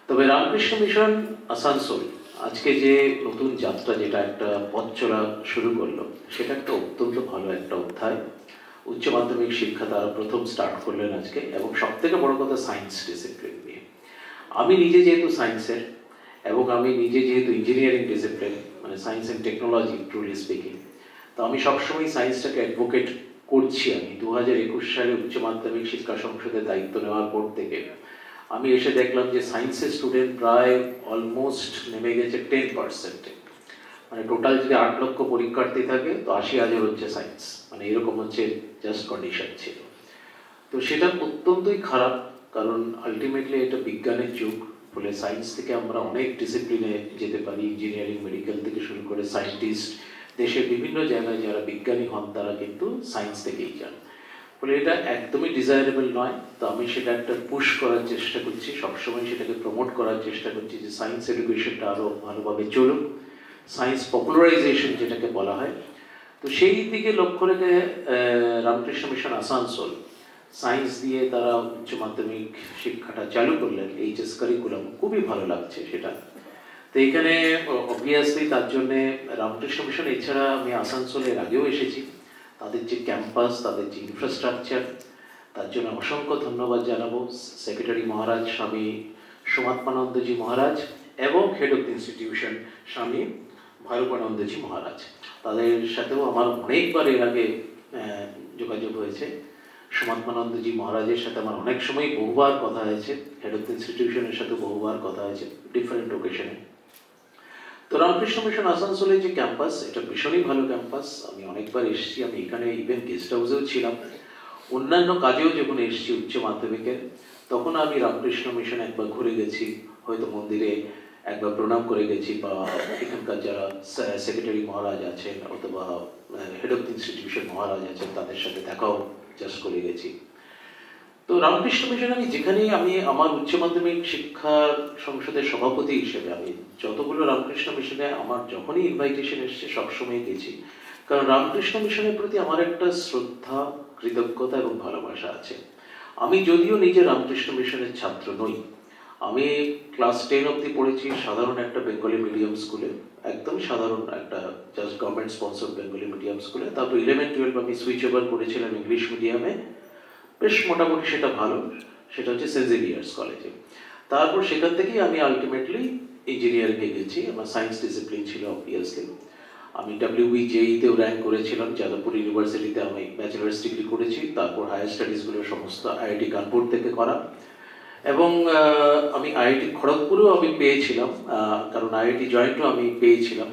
তবে রামকৃষ্ণ মিশন আসানসোল আজকে যে নতুন যাত্রা, যেটা একটা পথ চলা শুরু করলো, সেটা একটা অত্যন্ত ভালো একটা অধ্যায়। উচ্চ মাধ্যমিক শিক্ষা তারা প্রথম স্টার্ট করলেন আজকে, এবং সব থেকে বড় কথা সায়েন্স ডিসিপ্লিন নিয়ে। আমি নিজে যেহেতু সায়েন্সের, এবং আমি নিজে যেহেতু ইঞ্জিনিয়ারিং ডিসিপ্লিন, মানে science and technology truly speaking, তো আমি সবসময় সায়েন্সটাকে অ্যাডভোকেট করছি। আমি 2021 সালে উচ্চ মাধ্যমিক শিক্ষা সংসদের দায়িত্ব নেওয়ার পর থেকে আমি এসে দেখলাম যে সায়েন্সের স্টুডেন্ট প্রায় অলমোস্ট নেমে গেছে 10%। মানে টোটাল যদি 8 লক্ষ পরীক্ষার্থী থাকে তো 80,000 হচ্ছে সায়েন্স, মানে এরকম হচ্ছে জাস্ট কন্ডিশন ছিল। তো সেটা অত্যন্তই খারাপ, কারণ আলটিমেটলি এটা বিজ্ঞানের যুগ, ফলে সায়েন্স থেকে আমরা অনেক ডিসিপ্লিনে যেতে পারি। ইঞ্জিনিয়ারিং, মেডিকেল থেকে শুরু করে সায়েন্টিস্ট, দেশের বিভিন্ন জায়গায় যারা বিজ্ঞানী হন তারা কিন্তু সায়েন্স থেকেই যান। ফলে এটা একদমই ডিজায়ারেবল নয়। তো আমি সেটা একটা পুশ করার চেষ্টা করছি, সবসময় সেটাকে প্রমোট করার চেষ্টা করছি যে সায়েন্স এডুকেশনটা আরও ভালোভাবে চলুক, সায়েন্স পপুলারাইজেশন যেটাকে বলা হয়। তো সেই দিকে লক্ষ্য রেখে রামকৃষ্ণ মিশন আসানসোল সায়েন্স দিয়ে তারা উচ্চ মাধ্যমিক শিক্ষাটা চালু করলেন, এইচএস কারিকুলাম, খুবই ভালো লাগছে সেটা। তো এখানে অবভিয়াসলি তার জন্যে রামকৃষ্ণ মিশন, এছাড়া আমি আসানসোলের আগেও এসেছি, তাদের যে ক্যাম্পাস, তাদের যে ইনফ্রাস্ট্রাকচার, তার জন্য অসংখ্য ধন্যবাদ জানাবো সেক্রেটারি মহারাজ স্বামী সোমাত্মানন্দজি মহারাজ এবং হেড অফ দ্য ইনস্টিটিউশন স্বামী ভৈরবানন্দজি মহারাজ। তাদের সাথেও আমার অনেকবার এর আগে যোগাযোগ হয়েছে। সোমাত্মানন্দজি মহারাজের সাথে আমার অনেক সময় বহুবার কথা হয়েছে, হেড অফ দ্য ইনস্টিটিউশনের সাথে বহুবার কথা হয়েছে ডিফারেন্ট ওকেশনে। তো রামকৃষ্ণ মিশন আসানসোলের যে ক্যাম্পাস, এটা ভীষণই ভালো ক্যাম্পাস। আমি অনেকবার এসেছি, আমি এখানে ইভেন গেস্ট হাউসেও ছিলাম, অন্যান্য কাজেও যখন এসেছি উচ্চ মাধ্যমিকের, তখন আমি রামকৃষ্ণ মিশন একবার ঘুরে গেছি, হয়তো মন্দিরে একবার প্রণাম করে গেছি, বা এখানকার যারা সেক্রেটারি মহারাজ আছেন অথবা হেড অফ দ্য ইনস্টিটিউশন মহারাজ আছেন তাদের সাথে দেখাও জাস্ট করে গেছি। তো রামকৃষ্ণ মিশন আমি যেখানেই, আমি আমার উচ্চ মাধ্যমিক শিক্ষা সংসদের সভাপতি হিসেবে আমি যতগুলো রামকৃষ্ণ মিশনে আমার যখনই ইনভাইটেশন এসেছে সবসময় গেছি, কারণ রামকৃষ্ণ মিশনের প্রতি আমার একটা শ্রদ্ধা, কৃতজ্ঞতা এবং ভালোবাসা আছে। আমি যদিও নিজে রামকৃষ্ণ মিশনের ছাত্র নই, আমি ক্লাস 10 অবধি পড়েছি সাধারণ একটা বেঙ্গলি মিডিয়াম স্কুলে, একদম সাধারণ একটা just government sponsor Bengali medium স্কুলে। তারপর 11-12 আমি সুইচ ওভার করেছিলাম ইংলিশ মিডিয়ামে, বেশ মোটামুটি সেটা ভালো, সেটা হচ্ছে সেন্ট জেভিয়ার্স কলেজে। তারপর সেখান থেকেই আমি আলটিমেটলি ইঞ্জিনিয়ারিংয়ে গেছি, আমার সায়েন্স ডিসিপ্লিন ছিল অবভিয়াসলি। আমি WBJEতেও র্যাঙ্ক করেছিলাম, যাদবপুর ইউনিভার্সিটিতে আমি ব্যাচেলার্স ডিগ্রি করেছি, তারপর হায়ার স্টাডিজগুলো সমস্ত IIT কানপুর থেকে করা, এবং আমি IIT খড়গপুরেও আমি পেয়েছিলাম, কারণ IIT জয়েন্টও আমি পেয়েছিলাম,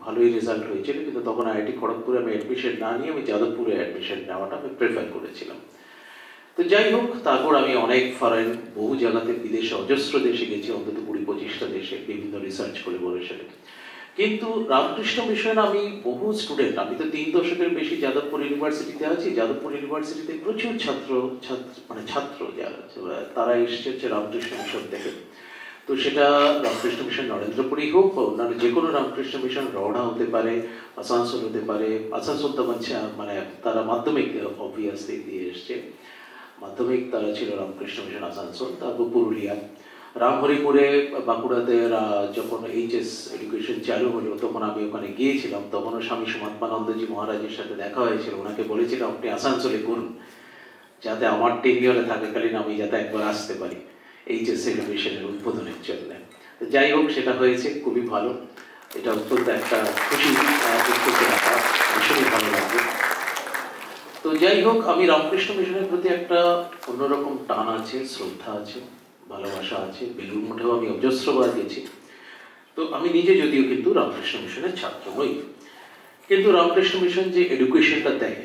ভালোই রেজাল্ট হয়েছিল, কিন্তু তখন IIT খড়গপুরে আমি অ্যাডমিশন না নিয়ে আমি যাদবপুরে অ্যাডমিশন নেওয়াটা আমি প্রেফার করেছিলাম। তো যাই হোক, তারপর আমি অনেক ফরেন বহু জায়গাতে বিদেশে অজস্র দেশে গেছি, অন্তত 20-25টা দেশে বিভিন্ন রিসার্চ করে বলেছিলেন। কিন্তু রামকৃষ্ণ মিশন আমি বহু স্টুডেন্ট, আমি তো 3 দশকের বেশি যাদবপুর ইউনিভার্সিটিতে আছি। যাদবপুর ইউনিভার্সিটিতে প্রচুর ছাত্র যারা তারা এসছে হচ্ছে রামকৃষ্ণ মিশন থেকে। তো সেটা রামকৃষ্ণ মিশন নরেন্দ্রপুরী হোক বা অন্যান্য যে কোনো রামকৃষ্ণ মিশন, রওনা হতে পারে, আসানসোল হতে পারে। আসানসোল তো মানে তারা মাধ্যমিক অবভিয়াসলি দিয়ে এসছে, মাধ্যমিক তারা ছিল রামকৃষ্ণ মিশন আসানসোল। তারপর পুরুলিয়া, রামহরিপুরে, বাঁকুড়াতে যখন এইচএস এডুকেশন চালু হলো তখন আমি ওখানে গিয়েছিলাম। তখনও স্বামী সমাত্মানন্দজি মহারাজের সাথে দেখা হয়েছিল। ওনাকে বলেছিলাম আপনি আসানসোলে করুন, যাতে আমার টেনিয়রে থাকাকালীন আমি যাতে একবার আসতে পারি এইচএস এডুকেশনের উদ্বোধনের জন্য। যাই হোক, সেটা হয়েছে, খুবই ভালো। এটা অত্যন্ত একটা খুশি ব্যাপার, ভীষণই ভালো লাগবে। তো যাই হোক, আমি রামকৃষ্ণ মিশনের প্রতি একটা অন্যরকম টান আছে, শ্রদ্ধা আছে, ভালোবাসা আছে। বেলুর মঠেও আমি অজস্রবার গেছি। তো আমি নিজে যদিও কিন্তু রামকৃষ্ণ মিশনের ছাত্র নই, কিন্তু রামকৃষ্ণ মিশন যে এডুকেশনটা দেয়,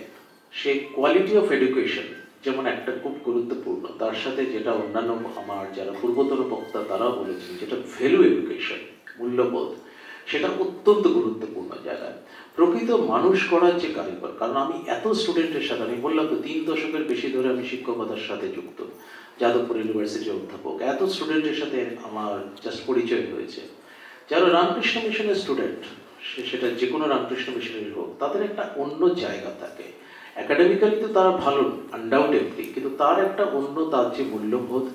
সে কোয়ালিটি অফ এডুকেশন যেমন একটা খুব গুরুত্বপূর্ণ, তার সাথে যেটা অন্যান্য আমার যারা পূর্বতন বক্তা তারাও বলেছেন, যেটা ভ্যালু এডুকেশন, মূল্যবোধ, সেটা অত্যন্ত গুরুত্বপূর্ণ জায়গায়। প্রকৃত মানুষ করার যে কারিগর, কারণ আমি এত স্টুডেন্টের সাথে, আমি বললাম তো 3 দশকের বেশি ধরে আমি শিক্ষকতার সাথে যুক্ত, যাদবপুর ইউনিভার্সিটির অধ্যাপক, এত স্টুডেন্টের সাথে আমার জাস্ট পরিচয় হয়েছে। যারা রামকৃষ্ণ মিশনের স্টুডেন্ট, সেটা যে কোনো রামকৃষ্ণ মিশনের হোক, তাদের একটা অন্য জায়গা থাকে। একাডেমিক্যালি তো তারা ভালো আনডাউটেডলি, কিন্তু তার একটা অন্য, তার যে মূল্যবোধ,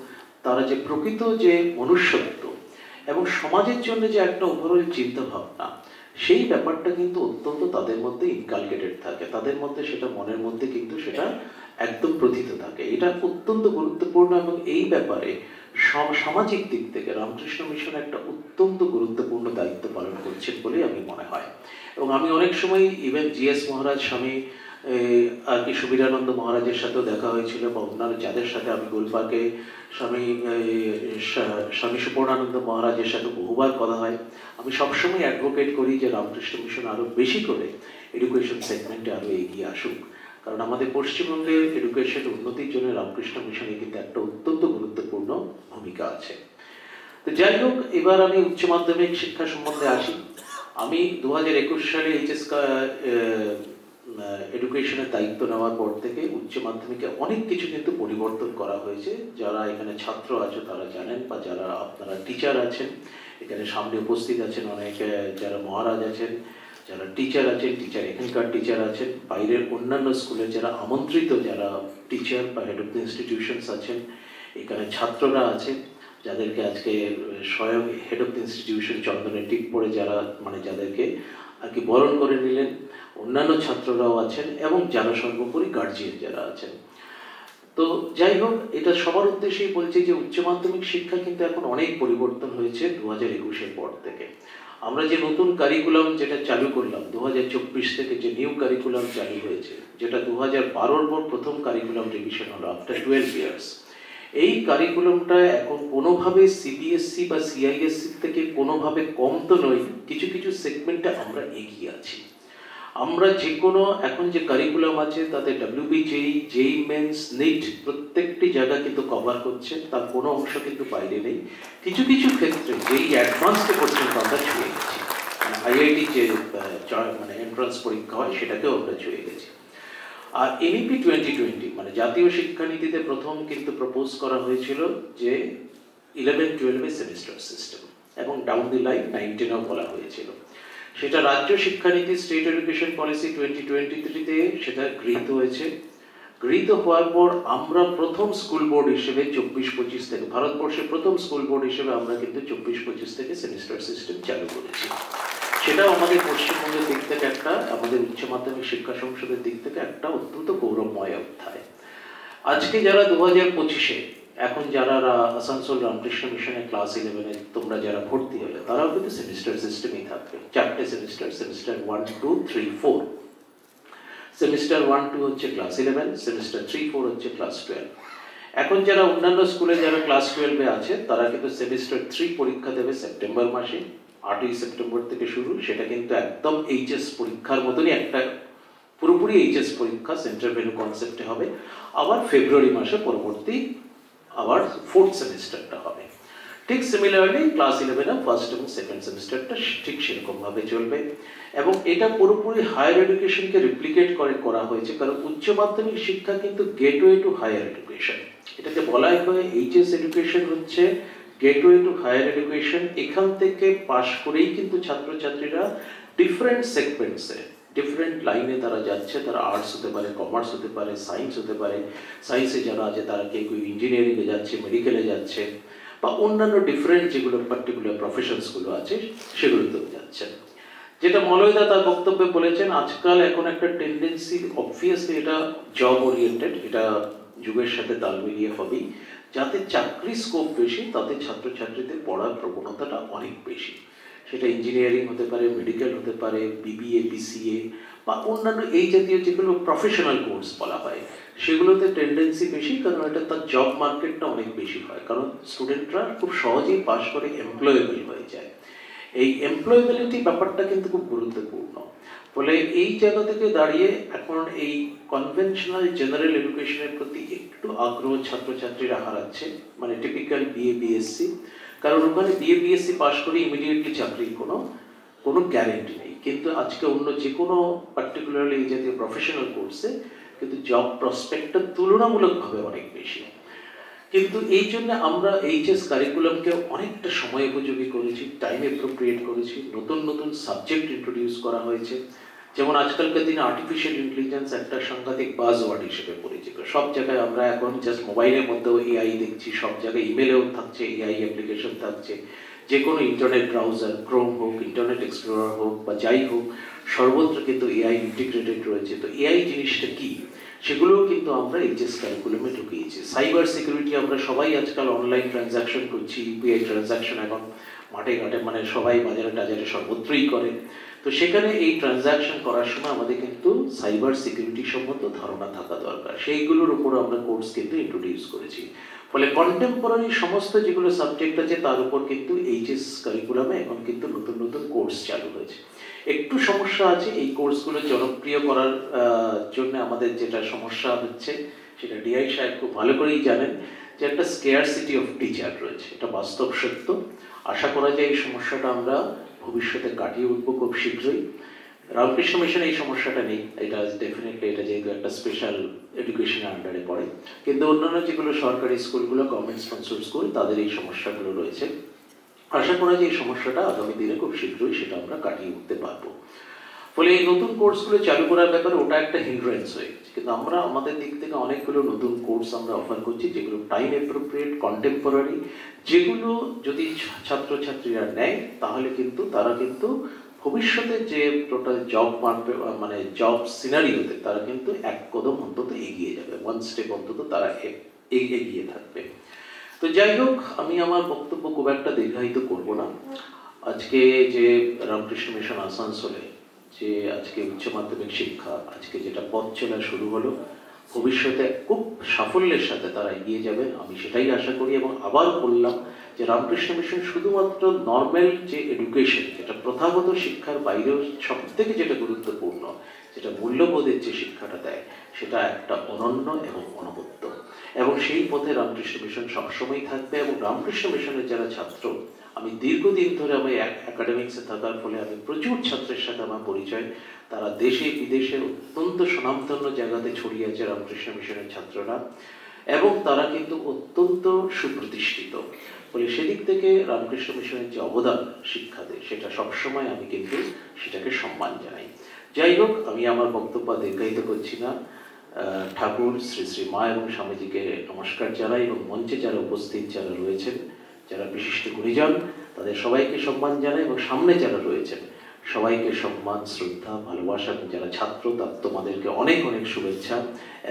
তারা যে প্রকৃত যে মনুষ্যত্ব এবং সমাজের জন্য যে একটা ওভারঅল চিন্তা ভাবনা, সেই ব্যাপারটা কিন্তু অত্যন্ত তাদের মধ্যে ইনকালকেটেড থাকে, তাদের মধ্যে সেটা মনের মধ্যে কিন্তু সেটা একদম প্রথিত থাকে। এটা অত্যন্ত গুরুত্বপূর্ণ এবং এই ব্যাপারে সামাজিক দিক থেকে রামকৃষ্ণ মিশন একটা অত্যন্ত গুরুত্বপূর্ণ দায়িত্ব পালন করছেন বলে আমি মনে হয়। এবং আমি অনেক সময় ইভেন জিএস মহারাজ, স্বামী আর কি সুবীরানন্দ মহারাজের সাথেও দেখা হয়েছিল, বা অন্যান্য যাদের সাথে আমি গোলপার্কে স্বামী সুপর্ণানন্দ মহারাজের সাথে বহুবার কথা হয়। আমি সবসময় অ্যাডভোকেট করি যে রামকৃষ্ণ মিশন আরও বেশি করে এডুকেশন সেগমেন্টে আরও এগিয়ে আসুক, কারণ আমাদের পশ্চিমবঙ্গের এডুকেশন উন্নতির জন্য রামকৃষ্ণ মিশনে কিন্তু একটা অত্যন্ত গুরুত্বপূর্ণ ভূমিকা আছে। তো যাই হোক, এবার আমি উচ্চ মাধ্যমিক শিক্ষা সম্বন্ধে আসি। আমি 2021 সালে এইচএস এডুকেশনের দায়িত্ব নেওয়ার পর থেকে উচ্চ মাধ্যমিকে অনেক কিছু কিন্তু পরিবর্তন করা হয়েছে। যারা এখানে ছাত্র আছো তারা জানেন, বা যারা আপনারা টিচার আছেন, এখানে সামনে উপস্থিত আছেন অনেক যারা মহারাজ আছেন, যারা টিচার আছেন, টিচার এখানকার টিচার আছেন, বাইরের অন্যান্য স্কুলে যারা আমন্ত্রিত যারা টিচার বা হেড অফ দ্য ইনস্টিটিউশনস আছেন, এখানে ছাত্ররা আছে যাদেরকে আজকে স্বয়ং হেড অফ দ্য ইনস্টিটিউশন চন্দনের টিপ পরে যারা যাদেরকে আর কি বরণ করে নিলেন, অন্যান্য ছাত্ররাও আছেন, এবং যারা সর্বোপরি গার্জিয়ান যারা আছেন। তো যাই হোক, এটা সবার উদ্দেশ্যেই বলছি যে উচ্চ মাধ্যমিক শিক্ষা কিন্তু এখন অনেক পরিবর্তন হয়েছে 2021-এর পর থেকে। আমরা যে নতুন কারিকুলাম যেটা চালু করলাম 2024 থেকে, যে নিউ কারিকুলাম চালু হয়েছে, যেটা 2012-র পর প্রথম কারিকুলাম রিভিশন হলো আফটার 12 ইয়ার্স, এই কারিকুলামটা এখন কোনোভাবে সিবিএসসি বা সিআইএসসি থেকে কোনোভাবে কম তো নয়, কিছু কিছু সেগমেন্টে আমরা এগিয়ে আছি। আমরা যে কোনো এখন যে কারিকুলাম আছে তাতে WBJEE, JEE মেন্স, নিট প্রত্যেকটি জায়গা কিন্তু কভার করছে, তার কোনো অংশ কিন্তু বাইরে নেই। কিছু কিছু ক্ষেত্রে যেই অ্যাডভান্সড পর্যন্ত আমরা ছুঁয়ে গেছি, IIT যে এন্ট্রান্স পরীক্ষা হয় সেটাকেও আমরা ছুঁয়ে গেছি। আর NEP 2020 জাতীয় শিক্ষানীতিতে প্রথম কিন্তু প্রপোজ করা হয়েছিল যে 11-12 সেমিস্টার সিস্টেম, এবং ডাউন দি লাইন 9-10-ও বলা হয়েছিল। সেটা রাজ্য শিক্ষানীতি স্টেট এডুকেশন পলিসি 2023-তে সেটা গৃহীত হয়েছে। গৃহীত হওয়ার পর আমরা প্রথম স্কুল বোর্ড হিসেবে 24-25 থেকে, ভারতবর্ষের প্রথম স্কুল বোর্ড হিসেবে আমরা কিন্তু 24-25 থেকে সেমিস্টার সিস্টেম চালু করেছি। সেটাও আমাদের পশ্চিমবঙ্গের দিক থেকে একটা, আমাদের উচ্চ মাধ্যমিক শিক্ষা সংসদের দিক থেকে একটা অত্যন্ত গৌরবময় অধ্যায়। আজকে যারা 2025-এ এখন যারা আসানসোল রামকৃষ্ণ মিশনের ক্লাস 11-এ তোমরা যারা ভর্তি হলে, তারাও কিন্তু সেমিস্টার সিস্টেমেই থাকবে। 4টে সেমিস্টার, সেমিস্টার 1, 2, 3, 4। সেমিস্টার 1, 2 হচ্ছে ক্লাস 11, সেমিস্টার 3, 4 হচ্ছে ক্লাস 12। এখন যারা অন্যান্য স্কুলে যারা ক্লাস 12-এ আছে তারা কিন্তু সেমিস্টার 3 পরীক্ষা দেবে সেপ্টেম্বর মাসে, 8ই সেপ্টেম্বর থেকে শুরু। সেটা কিন্তু একদম এইচএস পরীক্ষার মতনই একটা পুরোপুরি এইচএস পরীক্ষা সেন্টার ভেন্যু কনসেপ্টে হবে। আবার ফেব্রুয়ারি মাসে পরবর্তী আবার 4th সেমিস্টারটা হবে। ঠিক সিমিলারলি ক্লাস 11 ফার্স্ট এবং সেকেন্ড সেমিস্টারটা ঠিক সেরকমভাবে চলবে। এবং এটা পুরোপুরি হায়ার এডুকেশনকে রিপ্লিকেট করা হয়েছে, কারণ উচ্চ মাধ্যমিক শিক্ষা কিন্তু গেটওয়ে টু হায়ার এডুকেশন। এটাকে বলাই হয় এইচএস এডুকেশন হচ্ছে গেটওয়ে টু হায়ার এডুকেশন। এখান থেকে পাশ করেই কিন্তু ছাত্রছাত্রীরা ডিফারেন্ট সেগমেন্টসে ডিফারেন্ট লাইনে তারা যাচ্ছে। তারা আর্টস হতে পারে, কমার্স হতে পারে, সায়েন্স হতে পারে। সায়েন্সে যারা আছে তারা কেউ ইঞ্জিনিয়ারিংয়ে যাচ্ছে, মেডিকেলে যাচ্ছে, বা অন্যান্য ডিফারেন্ট যেগুলো পার্টিকুলার প্রফেশনসগুলো আছে সেগুলোতেও যাচ্ছেন। যেটা মলয়দা তার বক্তব্যে বলেছেন, আজকাল এখন একটা টেন্ডেন্সি, অবভিয়াসলি এটা জব ওরিয়েন্টেড, এটা যুগের সাথে তাল মিলিয়ে হবেই। যাতে চাকরি স্কোপ বেশি তাতে ছাত্রছাত্রীদের পড়ার প্রবণতাটা অনেক বেশি। সেটা ইঞ্জিনিয়ারিং হতে পারে, মেডিকেল হতে পারে, বিবিএ, বিসিএ বা অন্যান্য এই জাতীয় যেগুলো প্রফেশনাল কোর্স বলা হয় সেগুলোতে টেন্ডেন্সি বেশি, কারণ এটা তার জব মার্কেটটা অনেক বেশি হয়। কারণ স্টুডেন্টরা খুব সহজেই পাশ করে এমপ্লয়েবল হয়ে যায়। এই এমপ্লয়েবিলিটি ব্যাপারটা কিন্তু খুব গুরুত্বপূর্ণ। ফলে এই জায়গা থেকে দাঁড়িয়ে এখন এই কনভেনশনাল জেনারেল এডুকেশনের প্রতি একটু আগ্রহ ছাত্রছাত্রীরা হারাচ্ছে, মানে টিপিক্যাল বিএ বিএসসি। কারণ ওখানে বিএ বিএসসি পাশ করে ইমিডিয়েটলি চাকরির কোনো গ্যারেন্টি নেই। কিন্তু আজকে অন্য যে কোনো পার্টিকুলারলি এই জাতীয় প্রফেশনাল কোর্সে কিন্তু জব প্রসপেক্টটা তুলনামূলকভাবে অনেক বেশি। কিন্তু এই জন্য আমরা এইচএস কারিকুলামকে অনেকটা সময় উপযোগী করেছি, টাইম অ্যাপ্রোপ্রিয়েট করেছি, নতুন নতুন সাবজেক্ট ইন্ট্রোডিউস করা হয়েছে। যেমন আজকালকার দিনে আর্টিফিশিয়াল ইন্টেলিজেন্স একটা সাংঘাতিক বাজওয়ার্ড হিসেবে পরিচিত। সব জায়গায় আমরা এখন জাস্ট মোবাইলের মধ্যেও এআই দেখছি, সব জায়গায় ইমেলেও থাকছে এআই অ্যাপ্লিকেশন থাকছে। যে কোনো ইন্টারনেট ব্রাউজার, ক্রোম হোক, ইন্টারনেট এক্সপ্লোরার হোক বা যাই হোক, সর্বত্র কিন্তু এআই ইন্টিগ্রেটেড রয়েছে। তো এআই জিনিসটা কি সেগুলোও কিন্তু আমরা এইচএস কারিকুলামে ঢুকিয়েছি। সাইবার সিকিউরিটি, আমরা সবাই আজকাল অনলাইন ট্রানজ্যাকশন করছি, ইউপিআই ট্রানজ্যাকশন এখন মাঠে ঘাটে মানে সবাই বাজারে টাজারে সর্বত্রই করে। তো সেখানে এই ট্রানজ্যাকশন করার সময় আমাদের কিন্তু সাইবার সিকিউরিটি সম্বন্ধে ধারণা থাকা দরকার। সেইগুলোর উপর আমরা কোর্স কিন্তু ইন্ট্রোডিউস করেছি। ফলে কন্টেম্পোরারি সমস্ত যেগুলো সাবজেক্ট আছে তার উপর কিন্তু এইচএস কারিকুলামে এখন কিন্তু নতুন নতুন কোর্স চালু হয়েছে। একটু সমস্যা আছে এই কোর্সগুলো জনপ্রিয় করার জন্য। আমাদের যেটা সমস্যা হচ্ছে সেটা ডিআই সাহেব খুব ভালো করেই জানেন যে একটা স্কেয়ারসিটি অফ টিচার রয়েছে, এটা বাস্তব সত্য। আশা করা যায় এই সমস্যাটা আমরা ভবিষ্যতে কাটিয়ে উঠবো খুব শীঘ্রই। রামকৃষ্ণ মিশনে এই সমস্যাটা নেই, এটা ডেফিনেটলি এটা যেহেতু একটা স্পেশাল এডুকেশনের আন্ডারে পড়ে। কিন্তু অন্যান্য যেগুলো সরকারি স্কুলগুলো, গভর্নমেন্ট স্পন্সর স্কুল, তাদের এই সমস্যাগুলো রয়েছে। আশা করা যায় এই সমস্যাটা আগামী দিনে খুব শীঘ্রই সেটা আমরা কাটিয়ে উঠতে পারবো। ফলে এই নতুন কোর্সগুলো চালু করার ব্যাপারে ওটা একটা হিন্ড্রেন্স হয়ে গেছে। কিন্তু আমরা আমাদের দিক থেকে অনেকগুলো নতুন কোর্স আমরা অফার করছি যেগুলো টাইম অ্যাপ্রোপ্রিয়েট, কন্টেম্পোরারি, যেগুলো যদি ছাত্রছাত্রীরা নেয় তাহলে কিন্তু তারা কিন্তু ভবিষ্যতে যে টোটাল জব মার্কেট মানে জব সিনারিওতে তারা কিন্তু এক কদম অন্তত এগিয়ে যাবে, ওয়ান স্টেপ অন্তত তারা এগিয়ে থাকবে। তো যাই হোক, আমি আমার বক্তব্য খুব একটা দীর্ঘায়িত করব না। আজকে যে রামকৃষ্ণ মিশন আসানসোলে যে আজকে উচ্চ মাধ্যমিক শিক্ষা আজকে যেটা পথ চলা শুরু হলো, ভবিষ্যতে খুব সাফল্যের সাথে তারা এগিয়ে যাবে আমি সেটাই আশা করি। এবং আবার বললাম যে রামকৃষ্ণ মিশন শুধুমাত্র নর্মাল যে এডুকেশন, যেটা প্রথাগত শিক্ষার বাইরেও সব থেকে যেটা গুরুত্বপূর্ণ, যেটা মূল্যবোধের যে শিক্ষাটা দেয়, সেটা একটা অনন্য এবং অনবদ্য। এবং সেই পথে রামকৃষ্ণ মিশন সবসময় থাকবে। এবং রামকৃষ্ণ মিশনের যারা ছাত্র, আমি দীর্ঘদিন ধরে আমি একাডেমিক্সে থাকার ফলে আমি প্রচুর ছাত্রের সাথে আমার পরিচয়, তারা দেশে বিদেশে অত্যন্ত সুনামধন্য জায়গাতে ছড়িয়ে আছে রামকৃষ্ণ মিশনের ছাত্ররা, এবং তারা কিন্তু অত্যন্ত সুপ্রতিষ্ঠিত। ফলে সেদিক থেকে রামকৃষ্ণ মিশনের যে অবদান শিক্ষাতে, সেটা সবসময় আমি কিন্তু সেটাকে সম্মান জানাই। যাই হোক, আমি আমার বক্তব্য দীর্ঘায়িত করছি না। ঠাকুর, শ্রী শ্রী মা এবং স্বামীজিকে নমস্কার জানাই, এবং মঞ্চে যারা উপস্থিত যারা রয়েছেন, যারা বিশিষ্ট গুণীজন, তাদের সবাইকে সম্মান জানাই, এবং সামনে যারা রয়েছেন সবাইকে সম্মান, শ্রদ্ধা, ভালোবাসা। যারা ছাত্র তোমাদেরকে অনেক অনেক শুভেচ্ছা,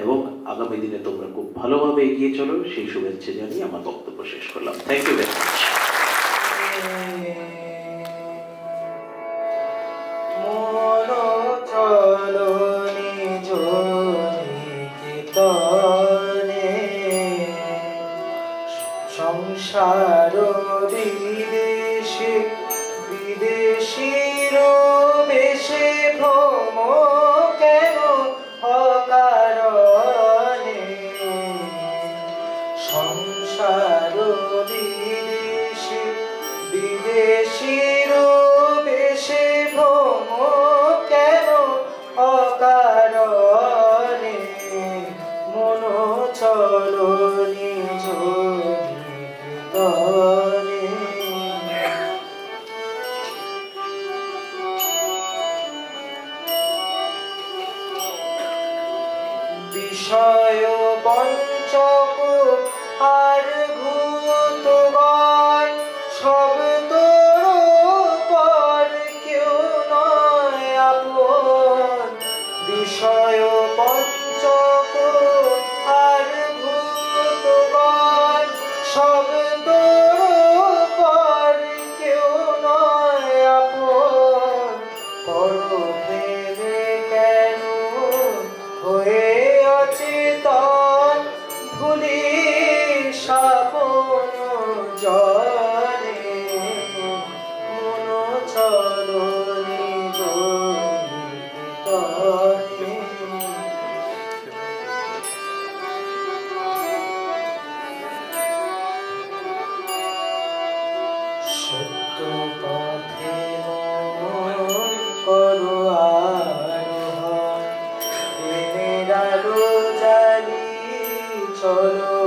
এবং আগামী দিনে তোমরা খুব ভালোভাবে এগিয়ে চলো, সেই শুভেচ্ছা জানিয়ে আমার বক্তব্য শেষ করলাম। Thank you very much. সংসার বিদেশে বিদেশির বেশে ভ্রম কেন প্রেতলোক আর ভূতগণ সব তোর পর কেউ নয় আপন। পরপ্রেমে কেন হয়ে অচেতন ভুলি সাপন জনে মন চরণে গরিতনে। সত্য পথে মন করো আরোহণ, প্রেমের আলো জ্বালি চলো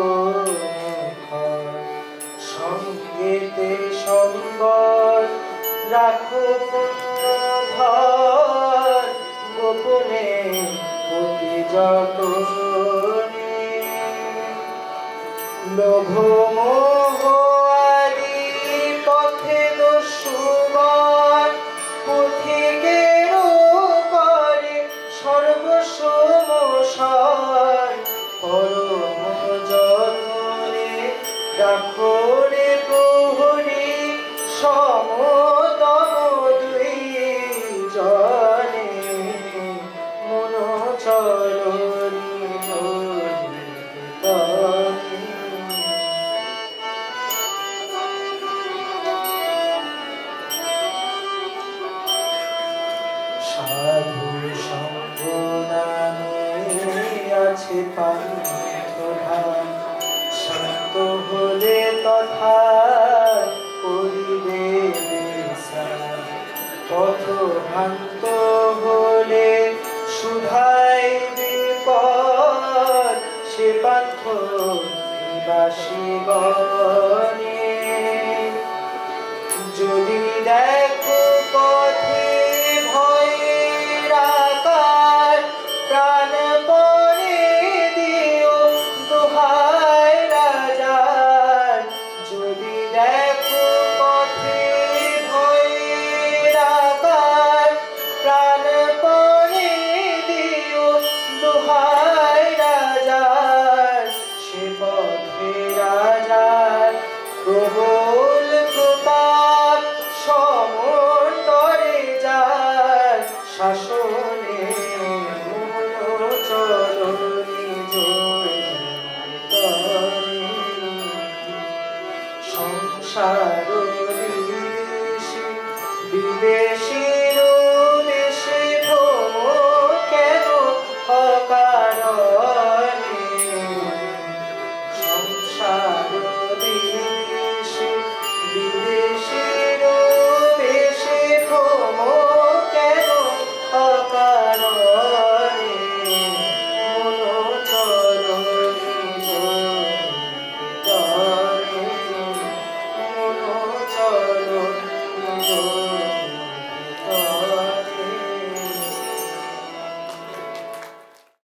মুখর। সঙ্গেতে সম্বল রাখো পুণ্যধর, গোপনে অতি যতনে। লোভ মোহ আদি পথে দস্যুগণ পথিকের করে সর্বসমসার। পরম যতনে রাখো রে প্রহরী সমতম দুই জনে মন চরণী গরিতনে। সাধু সঙ্গ নামে আছে পান্থধাম, শান্ত হলে তথা করিবে বিশ্রাম। পথভ্রান্ত হলে শুধাইবে পথ, সে পান্থ নিবাসীগণে। যদি দেখো পথে ভয়ের আকার, প্রাণপণে দিও দোহাই রাজার। যদি দেখো পথে ভয়ের আকার, প্রাণপণে দিও দোহাই রাজার। সে পথে রাজার প্রবল প্রতাপ সমন্তরে যায়, শাসনে মন চরণী জয়িতনে। সংসার বিদেশীর দেশে ভ্রম কেন অকারণ,